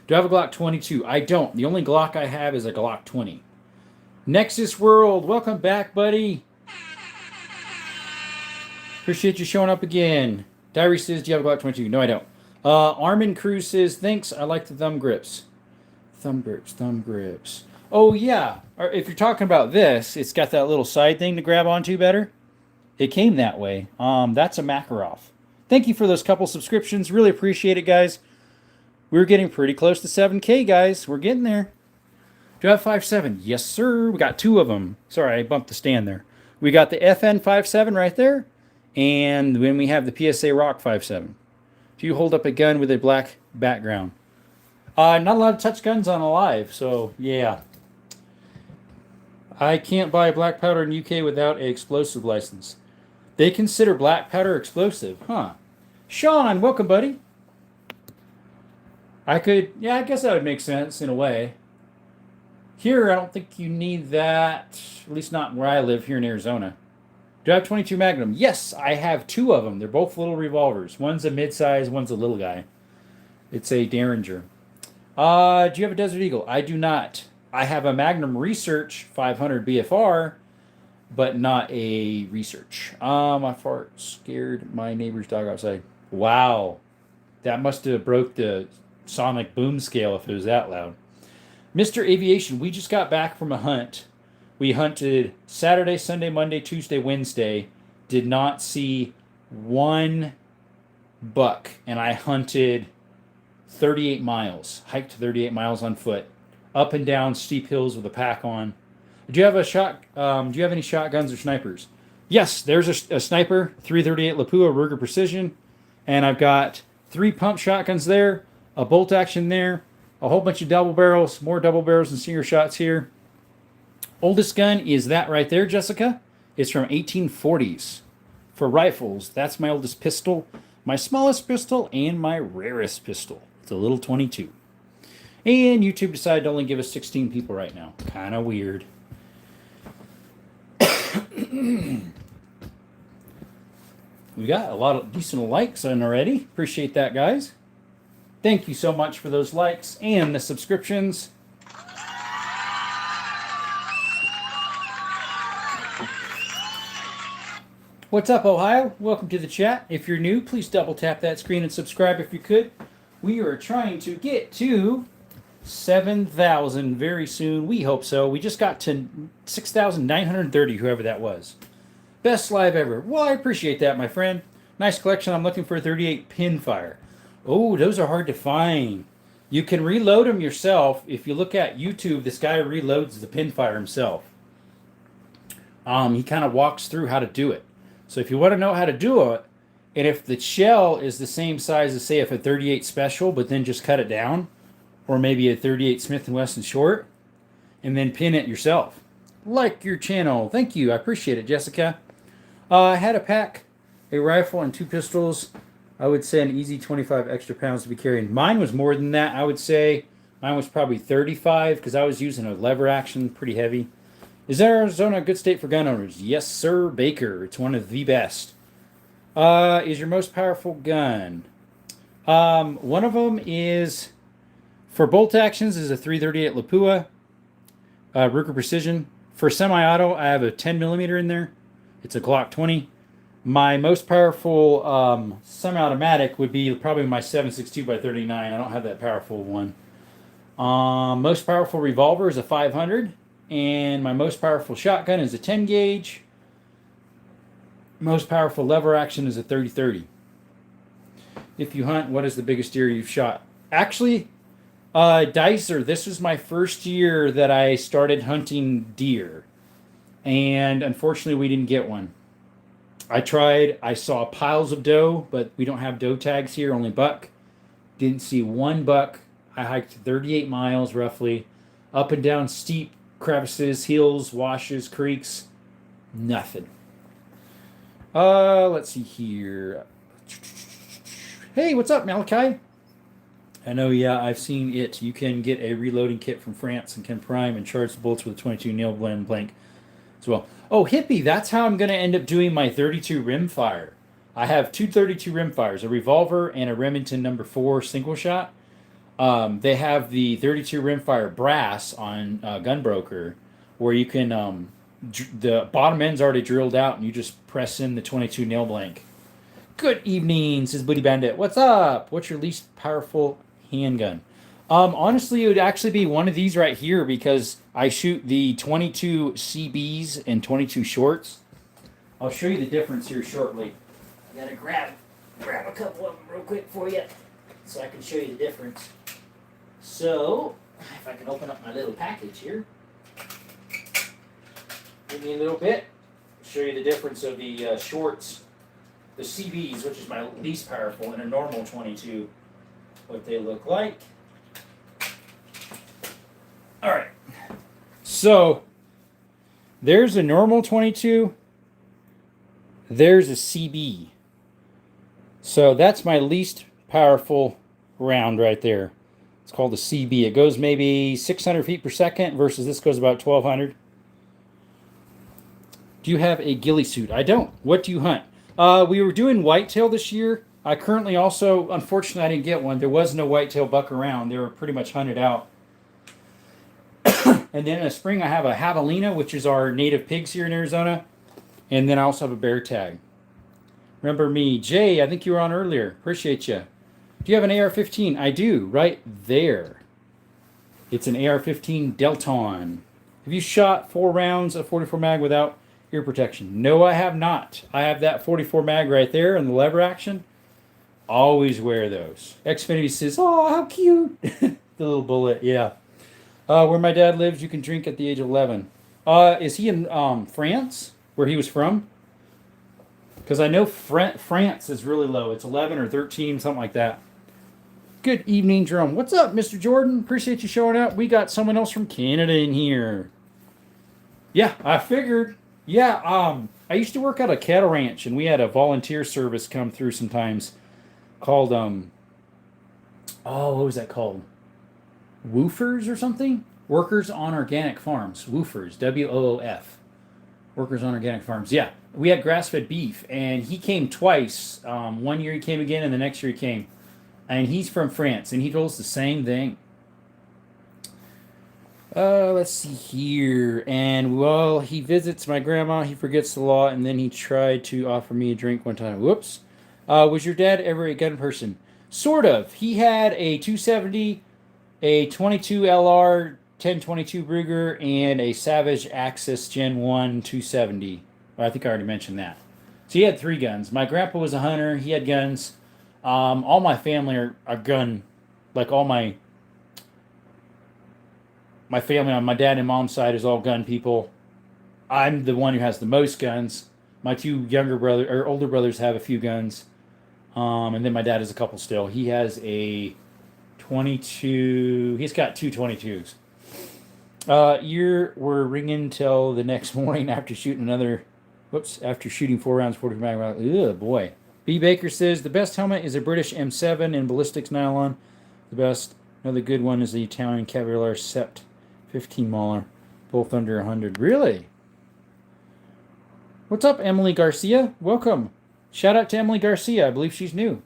do I have a Glock 22? I don't. The only Glock I have is a Glock 20. Nexus World, welcome back, buddy. Appreciate you showing up again. Diary says, do you have a Glock 22? No, I don't. Armin Cruz says, thanks, I like the thumb grips. Thumb grips. Oh, yeah. If you're talking about this, it's got that little side thing to grab onto better. It came that way. That's a Makarov. Thank you for those couple subscriptions. Really appreciate it, guys. We're getting pretty close to 7K, guys. We're getting there. Do I have 5.7? Yes, sir. We got 2 of them. Sorry, I bumped the stand there. We got the FN 5.7 right there. And then we have the PSA Rock 5.7. Do you hold up a gun with a black background? Not allowed to touch guns on Alive, so yeah. I can't buy black powder in UK without an explosive license. They consider black powder explosive, huh? Sean, welcome, buddy. I guess that would make sense in a way. Here, I don't think you need that, at least not where I live here in Arizona. Do I have 22 Magnum? Yes, I have 2 of them. They're both little revolvers. One's a mid-size, one's a little guy. It's a Derringer. Do you have a Desert Eagle? I do not. I have a Magnum Research 500 BFR, but not a Research. My fart scared my neighbor's dog outside. Wow. That must have broke the sonic boom scale if it was that loud. Mr. Aviation, we just got back from a hunt. We hunted Saturday, Sunday, Monday, Tuesday, Wednesday. Did not see 1 buck. And I hunted 38 miles. Hiked 38 miles on foot. Up and down steep hills with a pack on. Do you have any shotguns or snipers? Yes, there's a sniper, 338 Lapua Ruger Precision, and I've got 3 pump shotguns there, a bolt action there, a whole bunch of double barrels, more double barrels and single shots here. Oldest gun is that right there, Jessica. It's from 1840s. For rifles, that's my oldest pistol, my smallest pistol, and my rarest pistol. It's a little 22. And YouTube decided to only give us 16 people right now. Kind of weird. We got a lot of decent likes in already. Appreciate that, guys. Thank you so much for those likes and the subscriptions. What's up, Ohio? Welcome to the chat. If you're new, please double tap that screen and subscribe if you could. We are trying to get to 7,000 very soon. We hope so. We just got to 6,930, whoever that was. Best live ever. Well, I appreciate that, my friend. Nice collection. I'm looking for a 38 Pinfire. Oh, those are hard to find. You can reload them yourself. If you look at YouTube, this guy reloads the Pinfire himself. He kind of walks through how to do it. So if you want to know how to do it, and if the shell is the same size as, say, if a 38 Special, but then just cut it down, or maybe a 38 Smith & Wesson short, and then pin it yourself. Like your channel. Thank you. I appreciate it, Jessica. I had a pack, a rifle, and 2 pistols. I would say an easy 25 extra pounds to be carrying. Mine was more than that, I would say. Mine was probably 35 because I was using a lever action, pretty heavy. Is Arizona a good state for gun owners? Yes, sir, Baker. It's one of the best. Is your most powerful gun? One of them is, for bolt actions, is a 338 Lapua Ruger Precision. For semi-auto, I have a 10 millimeter in there. It's a Glock 20. My most powerful semi-automatic would be probably my 7.62 by 39. I don't have that powerful one. Most powerful revolver is a 500. And my most powerful shotgun is a 10 gauge. Most powerful lever action is a 30-30. If you hunt, what is the biggest deer you've shot? Actually, Dicer, this was my first year that I started hunting deer. And unfortunately, we didn't get one. I tried. I saw piles of doe, but we don't have doe tags here, only buck. Didn't see one buck. I hiked 38 miles roughly, up and down steep crevices, hills, washes, creeks. Nothing. Let's see here. Hey, what's up, Malachi? I know, yeah, I've seen it. You can get a reloading kit from France and can prime and charge the bullets with a 22 nail blend blank as well. Oh, hippie, that's how I'm going to end up doing my 32 rimfire. I have two 32 rimfires, a revolver and a Remington number 4 single shot. They have the 32 rimfire brass on Gunbroker, where you can the bottom end's already drilled out, and you just press in the 22 nail blank. Good evening, says Buddy Bandit. What's up? What's your least powerful handgun? Honestly, it would actually be one of these right here because I shoot the 22 CBs and 22 shorts. I'll show you the difference here shortly. I gotta grab a couple of them real quick for you so I can show you the difference. So, if I can open up my little package here. Give me a little bit. Show you the difference of the shorts, the CBs, which is my least powerful, and a normal 22, what they look like. All right. So, there's a normal 22. There's a CB. So, that's my least powerful round right there. It's called a CB. It goes maybe 600 feet per second versus this goes about 1,200. Do you have a ghillie suit? I don't. What do you hunt? We were doing whitetail this year. I currently also, unfortunately, I didn't get one. There was no whitetail buck around. They were pretty much hunted out. And then in the spring, I have a javelina, which is our native pigs here in Arizona. And then I also have a bear tag. Remember me. Jay, I think you were on earlier. Appreciate you. Do you have an AR-15? I do, right there. It's an AR-15 Delton. Have you shot 4 rounds of 44 mag without ear protection? No, I have not. I have that 44 mag right there and the lever action. Always wear those. Xfinity says, oh, how cute. The little bullet, yeah. Where my dad lives, you can drink at the age of 11. Is he in France, where he was from? Because I know France is really low. It's 11 or 13, something like that. Good evening, Jerome. What's up, Mr. Jordan? Appreciate you showing up. We got someone else from Canada in here. Yeah, I figured. Yeah, I used to work at a cattle ranch, and we had a volunteer service come through sometimes called, what was that called? Woofers or something? Workers on Organic Farms. Woofers, WOOF. Workers on Organic Farms. Yeah, we had grass-fed beef, and he came twice. One year he came again, and the next year he came. And he's from France, and he told us the same thing. Let's see here. And, well, he visits my grandma. He forgets the law, and then he tried to offer me a drink one time. Whoops. Was your dad ever a gun person? Sort of. He had a 270, a 22 LR, 1022 Ruger, and a Savage Axis Gen 1 270. I think I already mentioned that. So he had 3 guns. My grandpa was a hunter. He had guns. All my family are gun, like all my family on my dad and mom's side is all gun people. I'm the one who has the most guns. My 2 older brothers have a few guns. And then my dad has a couple still. He has a 22. He's got 2 22s. Ear were ringing till the next morning after shooting after shooting 4 rounds, 40 mag. Ugh, boy. B. Baker says, the best helmet is a British M7 in ballistics nylon. The best, another good one is the Italian Cavalier Sept 15 Mauler. Both under 100. Really? What's up, Emily Garcia? Welcome. Shout out to Emily Garcia. I believe she's new.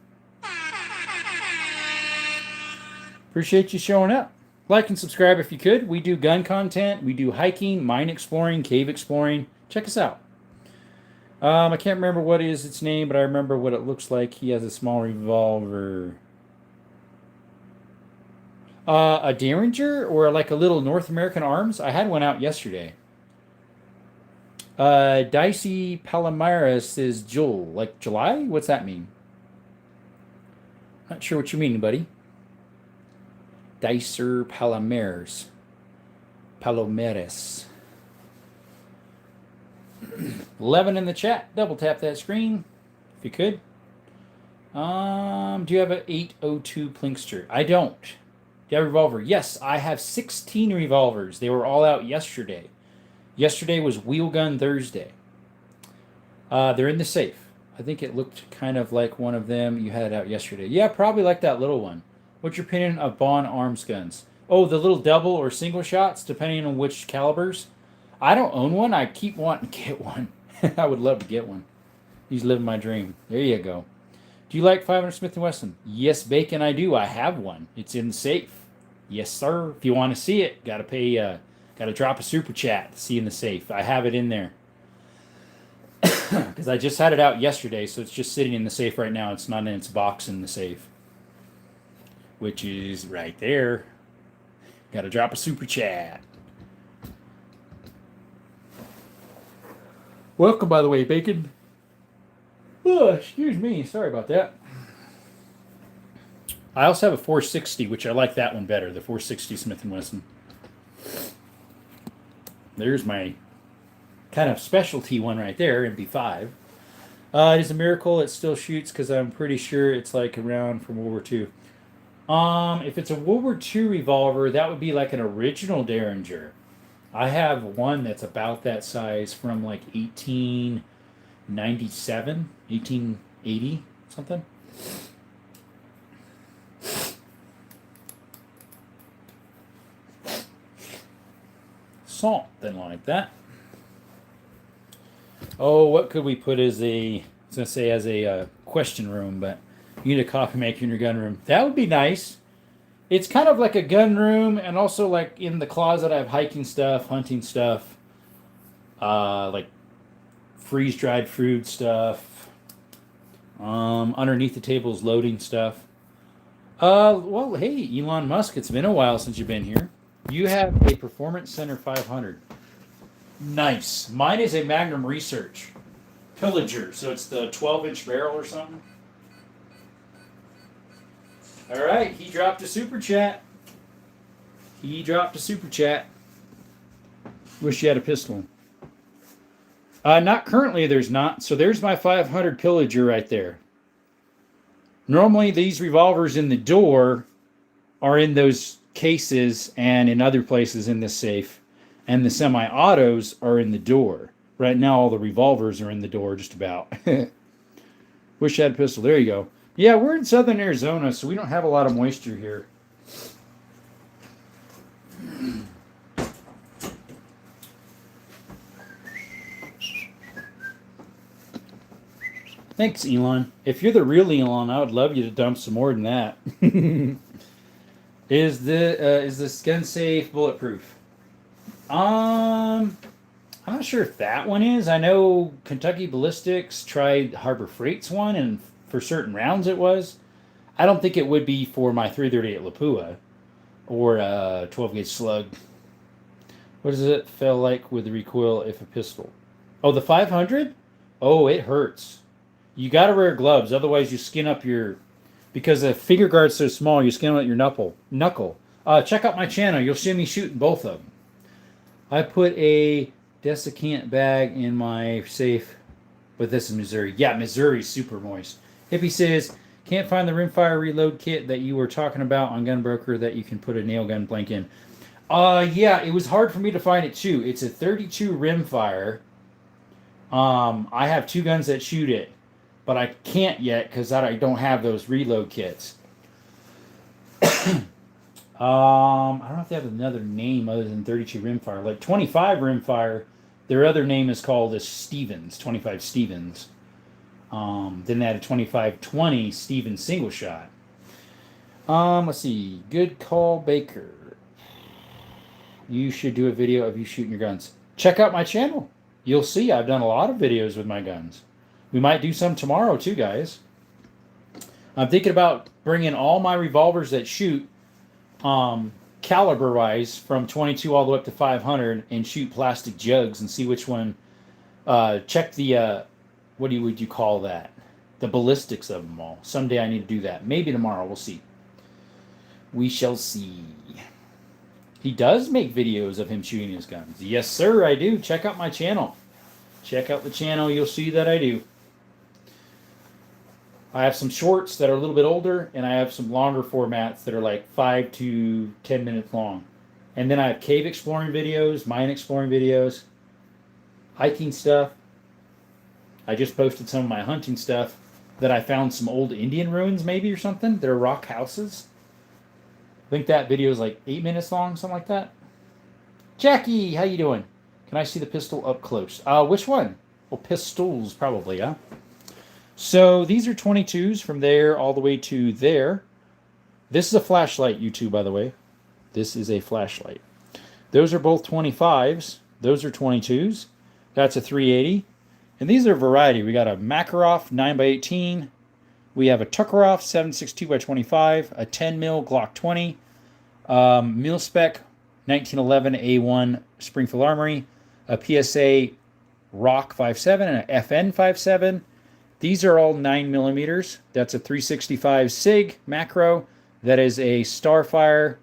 Appreciate you showing up. Like and subscribe if you could. We do gun content. We do hiking, mine exploring, cave exploring. Check us out. I can't remember what is its name, but I remember what it looks like. He has a small revolver. A Derringer or like a little North American Arms? I had one out yesterday. Dicey Palomares is Jul. Like July? What's that mean? Not sure what you mean, buddy. Dicer Palomares. 11 in the chat. Double tap that screen if you could. Do you have an 802 Plinkster? I don't. Do you have a revolver? Yes, I have 16 revolvers. They were all out yesterday. Yesterday was Wheel Gun Thursday. They're in the safe. I think it looked kind of like one of them you had out yesterday. Yeah, probably like that little one. What's your opinion of Bond arms guns? Oh, the little double or single shots, depending on which calibers. I don't own one. I keep wanting to get one. I would love to get one. He's living my dream. There you go. Do you like 500 Smith & Wesson? Yes, Bacon, I do. I have one. It's in the safe. Yes, sir. If you want to see it, got to drop a super chat to see in the safe. I have it in there. Because I just had it out yesterday, so it's just sitting in the safe right now. It's not in its box in the safe. Which is right there. Got to drop a super chat. Welcome, by the way, Bacon. Oh, excuse me. Sorry about that. I also have a 460, which I like that one better. The 460 Smith & Wesson. There's my kind of specialty one right there, MP5. It is a miracle it still shoots because I'm pretty sure it's like around from World War II. If it's a World War II revolver, that would be like an original Derringer. I have one that's about that size from like 1897, 1880, something. Something like that. Oh, what could we put as a, I was going to say as a question room, but you need a coffee maker in your gun room. That would be nice. It's kind of like a gun room, and also like in the closet I have hiking stuff, hunting stuff, like freeze-dried fruit stuff. Underneath the table is loading stuff. Well, hey, Elon Musk, it's been a while since you've been here. You have a Performance Center 500. Nice. Mine is a Magnum Research Pillager, so it's the 12-inch barrel or something. All right, he dropped a super chat. Wish you had a pistol. Not currently, there's not. So there's my 500 Pillager right there. Normally, these revolvers in the door are in those cases and in other places in this safe. And the semi-autos are in the door. Right now, all the revolvers are in the door, just about. Wish I had a pistol. There you go. Yeah, we're in southern Arizona, so we don't have a lot of moisture here. Thanks, Elon. If you're the real Elon, I would love you to dump some more than that. Is this gun safe bulletproof? I'm not sure if that one is. I know Kentucky Ballistics tried Harbor Freight's one, and for certain rounds it was. I don't think it would be for my 338 Lapua or a 12 gauge slug. What does it feel like with the recoil if a pistol? Oh, the 500? Oh, it hurts. You got to wear gloves, otherwise you skin up your, because the finger guard's so small, you skin up your knuckle. Check out my channel. You'll see me shooting both of them. I put a desiccant bag in my safe, but this is Missouri. Yeah, Missouri's super moist. Hippie says, can't find the rimfire reload kit that you were talking about on Gunbroker that you can put a nail gun blank in. Yeah, it was hard for me to find it too. It's a 32 rimfire. I have two guns that shoot it, but I can't yet because I don't have those reload kits. I don't know if they have another name other than 32 rimfire. Like 25 rimfire, their other name is called as Stevens, 25 Stevens. Then they had a 25-20 Stevens single shot. Let's see. Good call, Baker. You should do a video of you shooting your guns. Check out my channel. You'll see I've done a lot of videos with my guns. We might do some tomorrow too, guys. I'm thinking about bringing all my revolvers that shoot caliber wise from 22 all the way up to 500 and shoot plastic jugs and see which one. Check the what would you call that? The ballistics of them all. Someday I need to do that. Maybe tomorrow. We'll see. We shall see. He does make videos of him shooting his guns. Yes, sir, I do. Check out my channel. Check out the channel. You'll see that I do. I have some shorts that are a little bit older, and I have some longer formats that are like 5 to 10 minutes long. And then I have cave exploring videos, mine exploring videos, hiking stuff. I just posted some of my hunting stuff that I found some old Indian ruins maybe or something. They're rock houses. I think that video is like 8 minutes long, something like that. Jackie, how you doing? Can I see the pistol up close? Which one? Well, pistols probably, huh? So these are 22s from there all the way to there. This is a flashlight, YouTube, by the way. This is a flashlight. Those are both 25s. Those are 22s. That's a 380. And these are a variety. We got a Makarov 9x18. We have a Tukarov 7.62x25, a 10 mil Glock 20, Mil-Spec 1911 A1 Springfield Armory, a PSA Rock 5.7 and an FN 5.7. These are all 9 millimeters. That's a 365 SIG macro. That is a Starfire.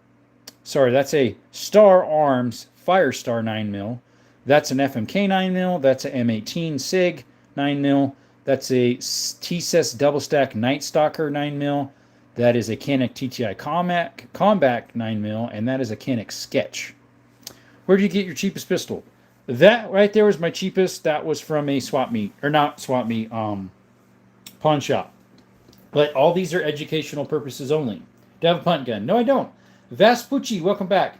Sorry, that's a Star Arms Firestar 9 mil. That's an FMK 9 mil. That's an M18 SIG 9 mil. That's a TSES Double Stack Night Stalker 9 mil. That is a Canik TTI Combat 9 mil, and that is a Canik Sketch. Where did you get your cheapest pistol? That right there was my cheapest. That was from a swap meet, or not swap meet, pawn shop. But all these are educational purposes only. Do I have a punt gun? No, I don't. Vaspucci, welcome back.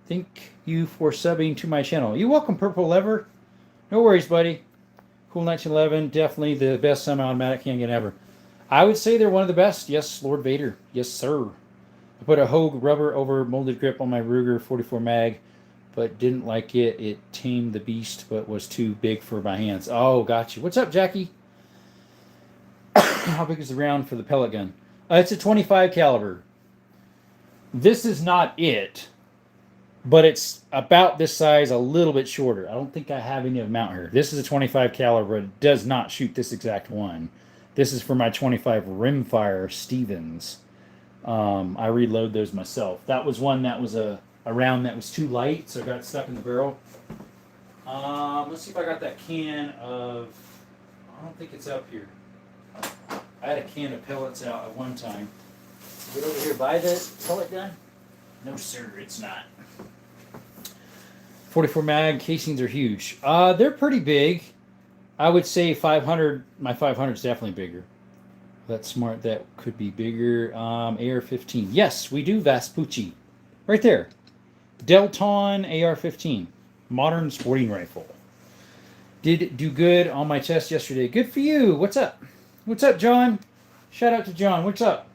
Thank you for subbing to my channel. You're welcome, Purple Lever. No worries, buddy. Cool 1911, definitely the best semi-automatic handgun ever. I would say they're one of the best. Yes, Lord Vader. Yes, sir. I put a Hogue rubber over molded grip on my Ruger 44 mag, but didn't like it. It tamed the beast, but was too big for my hands. Oh, got you. What's up, Jackie? How big is the round for the pellet gun? It's a 25 caliber. This is not it, but it's about this size, a little bit shorter. I don't think I have any of them out here. This is a 25 caliber. It does not shoot this exact one. This is for my 25 Rimfire Stevens. I reload those myself. That was one that was a round that was too light, so it got stuck in the barrel. Let's see if I got that can of... I don't think it's up here. I had a can of pellets out at one time. Get over here by the pellet gun? No, sir, it's not. 44 mag casings are huge. They're pretty big. I would say 500. My 500 is definitely bigger. That's smart. That could be bigger. AR-15. Yes, we do Vespucci. Right there. Delton AR-15. Modern sporting rifle. Did do good on my test yesterday. Good for you. What's up? What's up, John? Shout out to John. What's up?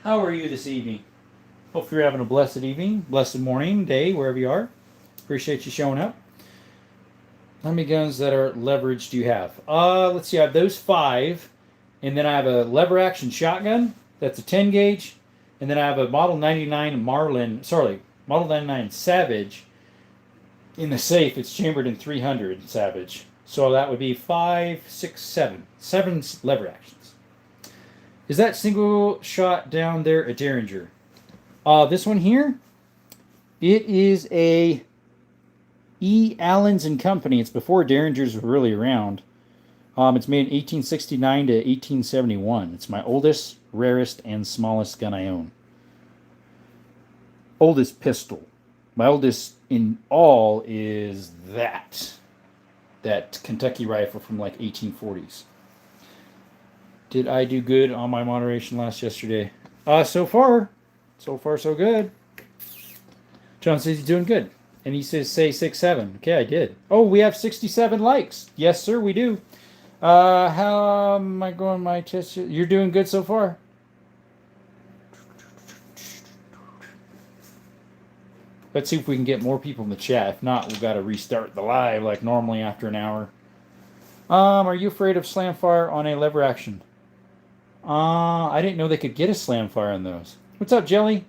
How are you this evening? Hope you're having a blessed evening, blessed morning, day, wherever you are. Appreciate you showing up. How many guns that are leveraged do you have? Let's see. I have those 5, and then I have a lever action shotgun. That's a 10 gauge, and then I have a Model 99 Model 99 Savage. In the safe, it's chambered in 300 Savage. So that would be 5, 6, 7. 7 lever actions. Is that single shot down there a Derringer? This one here, it is a E. Allens and Company. It's before Derringers were really around. It's made in 1869 to 1871. It's my oldest, rarest, and smallest gun I own. Oldest pistol. My oldest in all is that Kentucky rifle from like 1840s. Did I do good on my moderation yesterday? So far so good. John says he's doing good. And he says, say 6-7. Okay, I did. Oh, we have 67 likes. Yes, sir, we do. How am I going my test? You're doing good so far. Let's see if we can get more people in the chat. If not, we've got to restart the live like normally after an hour. Are you afraid of slam fire on a lever action? I didn't know they could get a slam fire on those. What's up, Jelly?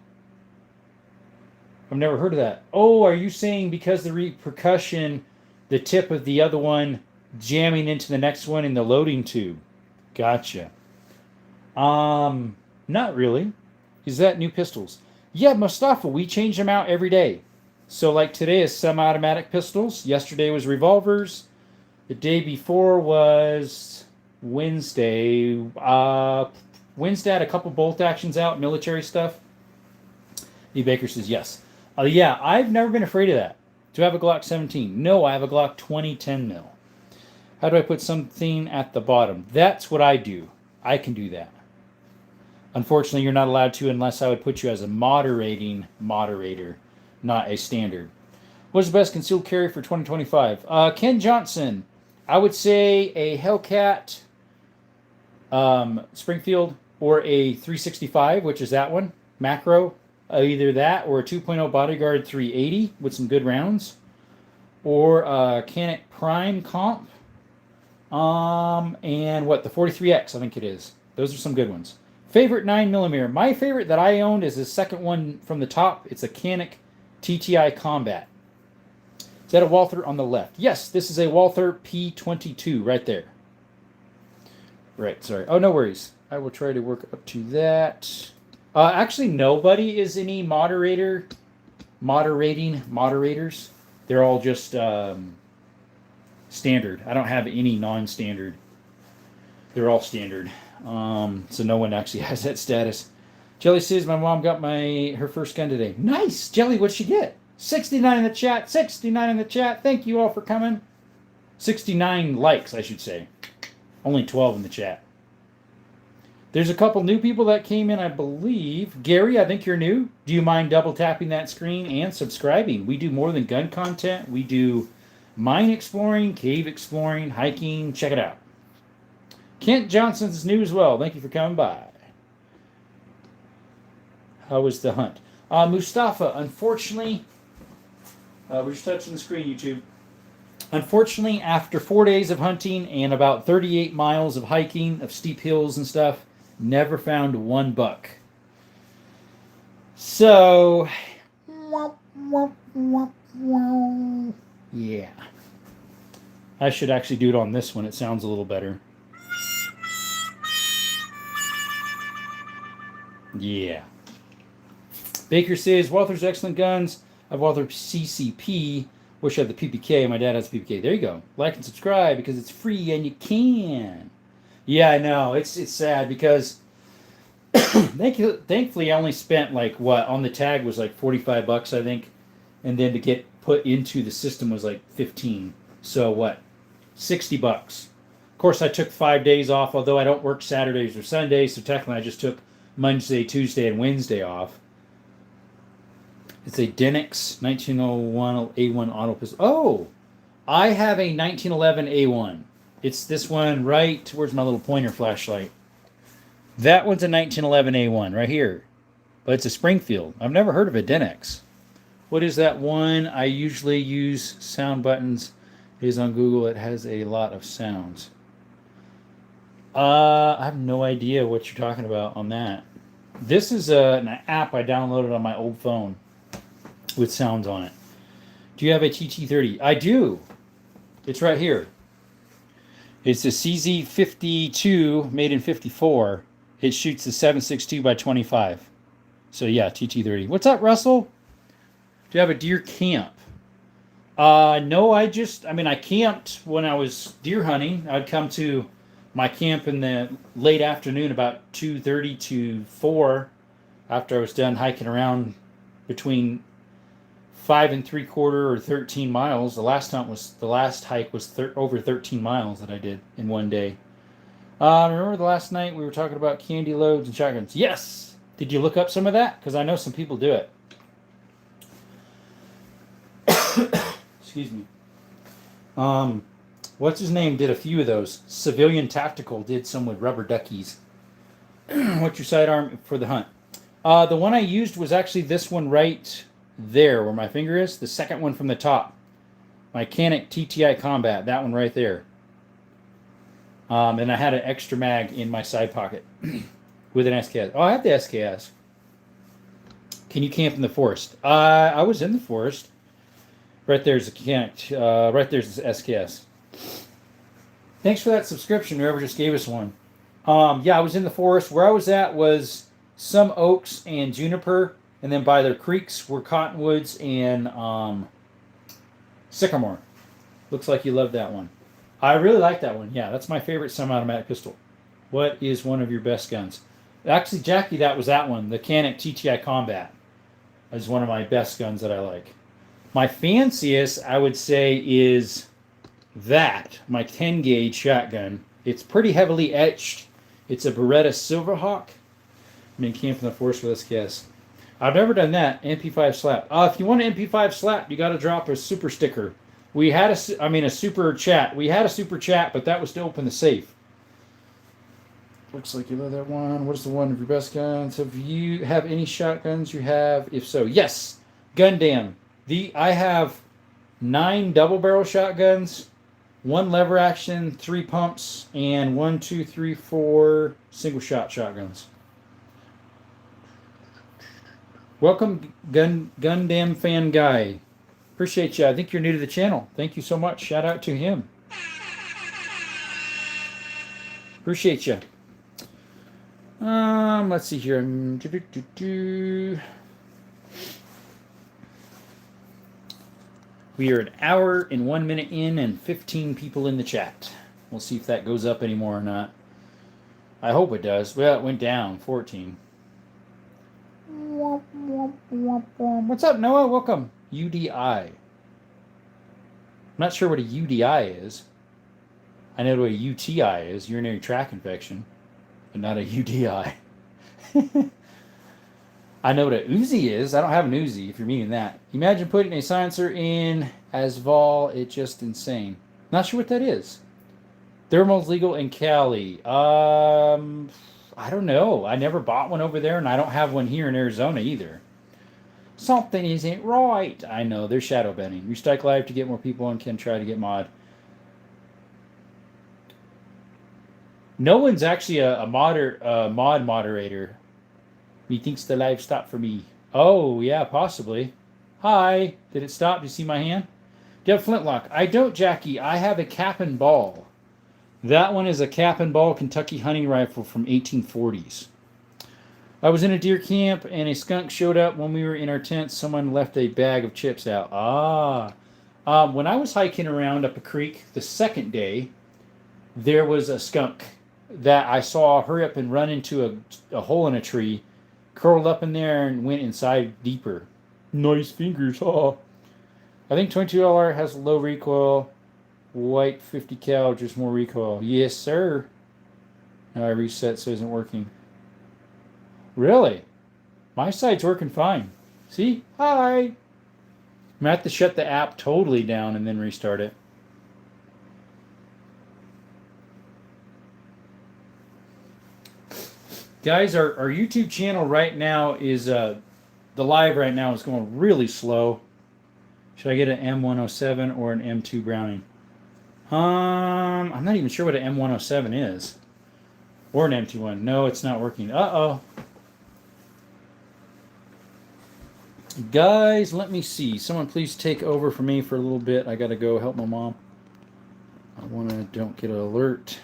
I've never heard of that. Oh, are you saying because the repercussion, the tip of the other one jamming into the next one in the loading tube? Gotcha. Not really. Is that new pistols? Yeah, Mustafa, we change them out every day. So like today is semi-automatic pistols. Yesterday was revolvers. The day before was Wednesday. Wednesday had a couple bolt actions out, military stuff. E. Baker says yes. Yeah, I've never been afraid of that. Do I have a Glock 17? No, I have a Glock 20 10 mil. How do I put something at the bottom? That's what I do. I can do that. Unfortunately, you're not allowed to unless I would put you as a moderating moderator, not a standard. What's the best concealed carry for 2025? Ken Johnson. I would say a Hellcat Springfield or a 365, which is that one, macro. Either that or a 2.0 Bodyguard 380 with some good rounds. Or a Canik Prime comp. And what, the 43X, I think it is. Those are some good ones. Favorite 9mm. My favorite that I owned is the second one from the top. It's a Canik TTI Combat. Is that a Walther on the left? Yes, this is a Walther P22 right there. Right, sorry. Oh, no worries. I will try to work up to that. Actually, nobody is any moderators. They're all just standard. I don't have any non-standard. They're all standard. So no one actually has that status. Jelly says my mom got her first gun today. Nice, Jelly. What'd she get? 69 in the chat. 69 in the chat. Thank you all for coming. 69 likes, I should say. Only 12 in the chat. There's a couple new people that came in, I believe. Gary, I think you're new. Do you mind double tapping that screen and subscribing? We do more than gun content. We do mine exploring, cave exploring, hiking. Check it out. Kent Johnson's new as well. Thank you for coming by. How was the hunt? Mustafa, unfortunately, we're just touching the screen, YouTube. Unfortunately, after 4 days of hunting and about 38 miles of hiking, of steep hills and stuff, never found one buck. So, yeah. I should actually do it on this one. It sounds a little better. Yeah. Baker says, Walther's excellent guns. I have Walther CCP. Wish I had the PPK. My dad has PPK. There you go. Like and subscribe because it's free and you can. Yeah, I know. It's sad because thankfully I only spent like what on the tag was like $45, I think, and then to get put into the system was like 15. So what? $60. Of course, I took 5 days off, although I don't work Saturdays or Sundays, so technically I just took Monday, Tuesday, and Wednesday off. It's a Denix 1901 A1 auto pistol. Oh, I have a 1911 A1. It's this one right towards my little pointer flashlight. That one's a 1911 A1 right here. But it's a Springfield. I've never heard of a Denix. What is that one? I usually use sound buttons. It is on Google. It has a lot of sounds. I have no idea what you're talking about on that. This is an app I downloaded on my old phone with sounds on it. Do you have a TT30? I do. It's right here. It's a CZ52 made in 54. It shoots the 7.62 by 25. So yeah, TT30. What's up, Russell? Do you have a deer camp? No, I camped when I was deer hunting. I'd come to my camp in the late afternoon, about 2:30 to 4, after I was done hiking around between 5 3/4 or 13 miles. The last hike was over 13 miles that I did in one day. Remember the last night we were talking about candy loads and shotguns? Yes. Did you look up some of that? Because I know some people do it. Excuse me. What's his name did a few of those. Civilian Tactical did some with rubber duckies. What's your sidearm for the hunt? The one I used was actually this one right there where my finger is. The second one from the top. My Canik TTI Combat. That one right there. And I had an extra mag in my side pocket with an SKS. Oh, I have the SKS. Can you camp in the forest? I was in the forest. Right there's a Canik. Right there's the SKS. Thanks for that subscription, whoever just gave us one. Yeah, I was in the forest. Where I was at was some oaks and juniper. And then by their creeks were cottonwoods and sycamore. Looks like you love that one. I really like that one. Yeah, that's my favorite semi-automatic pistol. What is one of your best guns? Actually, Jackie, that was that one. The Canik TTI Combat is one of my best guns that I like. My fanciest, I would say, is that, my 10 gauge shotgun. It's pretty heavily etched. It's a Beretta Silverhawk. I'm in camp in the forest with us guess. I've never done that. MP5 slap. If you want an MP5 slap, you got to drop a super sticker. We had a super chat. We had a super chat, but that was to open the safe. Looks like you love that one. What is the one of your best guns? Have you have any shotguns you have? If so, yes. Gundam. I have 9 double barrel shotguns, 1 lever action, 3 pumps, and 1, 2, 3, 4 single shot shotguns. Welcome, Gundam fan guy. Appreciate you. I think you're new to the channel. Thank you so much. Shout out to him. Appreciate you. Let's see here. We are an hour and 1 minute in and 15 people in the chat. We'll see if that goes up anymore or not. I hope it does. Well, it went down, 14. What's up, Noah? Welcome. UDI. I'm not sure what a UDI is. I know what a UTI is, urinary tract infection, but not a UDI. I know what a Uzi is. I don't have an Uzi, if you're meaning that. Imagine putting a silencer in Asval. It's just insane. Not sure what that is. Thermal's legal in Cali. I don't know. I never bought one over there, and I don't have one here in Arizona either. Something isn't right. I know. They're shadow banning. Restrike Live to get more people and can try to get mod. No one's actually a mod moderator. He thinks the live stopped for me. Oh, yeah, possibly. Hi. Did it stop? Do you see my hand? Do you have flintlock? I don't, Jackie. I have a cap and ball. That one is a cap and ball Kentucky hunting rifle from 1840s. I was in a deer camp and a skunk showed up when we were in our tent. Someone left a bag of chips out. When I was hiking around up a creek the second day, there was a skunk that I saw hurry up and run into a hole in a tree, curled up in there and went inside deeper. Nice fingers, huh? I think $22 has low recoil. White 50 cal, just more recoil. Yes, sir. Now I reset so it isn't working. Really? My site's working fine. See? Hi. I'm gonna have to shut the app totally down and then restart it. Guys, our YouTube channel right now is the live right now is going really slow. Should I get an M107 or an M2 Browning? I'm not even sure what an M107 is. Or an M21. No, it's not working. Uh-oh. Guys, let me see. Someone please take over for me for a little bit. I gotta go help my mom. I don't get an alert.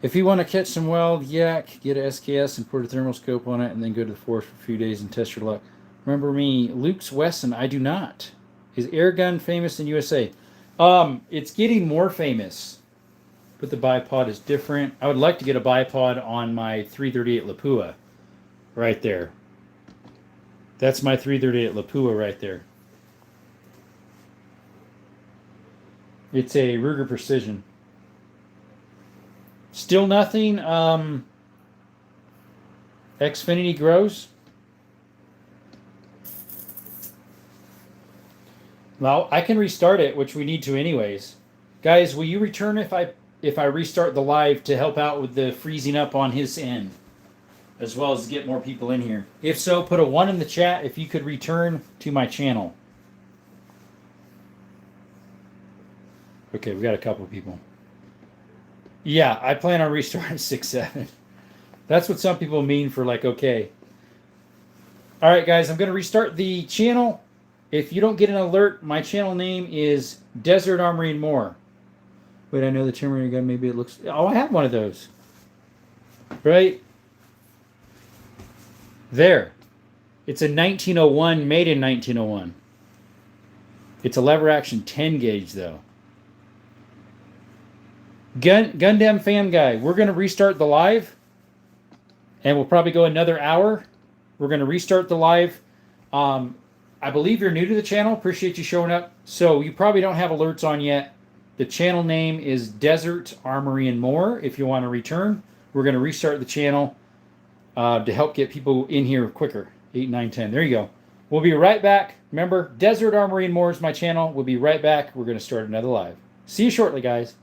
If you want to catch some wild yak, get an SKS and put a thermal scope on it and then go to the forest for a few days and test your luck. Remember me, Luke's Wesson. I do not. Is air gun famous in USA? It's getting more famous, but the bipod is different. I would like to get a bipod on my 338 Lapua right there. That's my 338 Lapua right there. It's a Ruger Precision. Still nothing. Xfinity grows. Well, I can restart it, which we need to anyways. Guys, will you return if I restart the live to help out with the freezing up on his end, as well as get more people in here? If so, put a 1 in the chat if you could return to my channel. Okay, we got a couple of people. Yeah, I plan on restarting 6-7. That's what some people mean for like, okay. All right, guys, I'm going to restart the channel. If you don't get an alert, my channel name is Desert Armory and More. Wait, I know the Terminator gun. Maybe it looks... Oh, I have one of those. Right? There. It's a 1901, made in 1901. It's a lever action 10 gauge though. Gundam Fam Guy, we're going to restart the live, and we'll probably go another hour. We're going to restart the live. I believe you're new to the channel. Appreciate you showing up. So you probably don't have alerts on yet. The channel name is Desert Armory and More. If you want to return, we're going to restart the channel to help get people in here quicker. 8, 9, 10. There you go. We'll be right back. Remember, Desert Armory and More is my channel. We'll be right back. We're going to start another live. See you shortly, guys.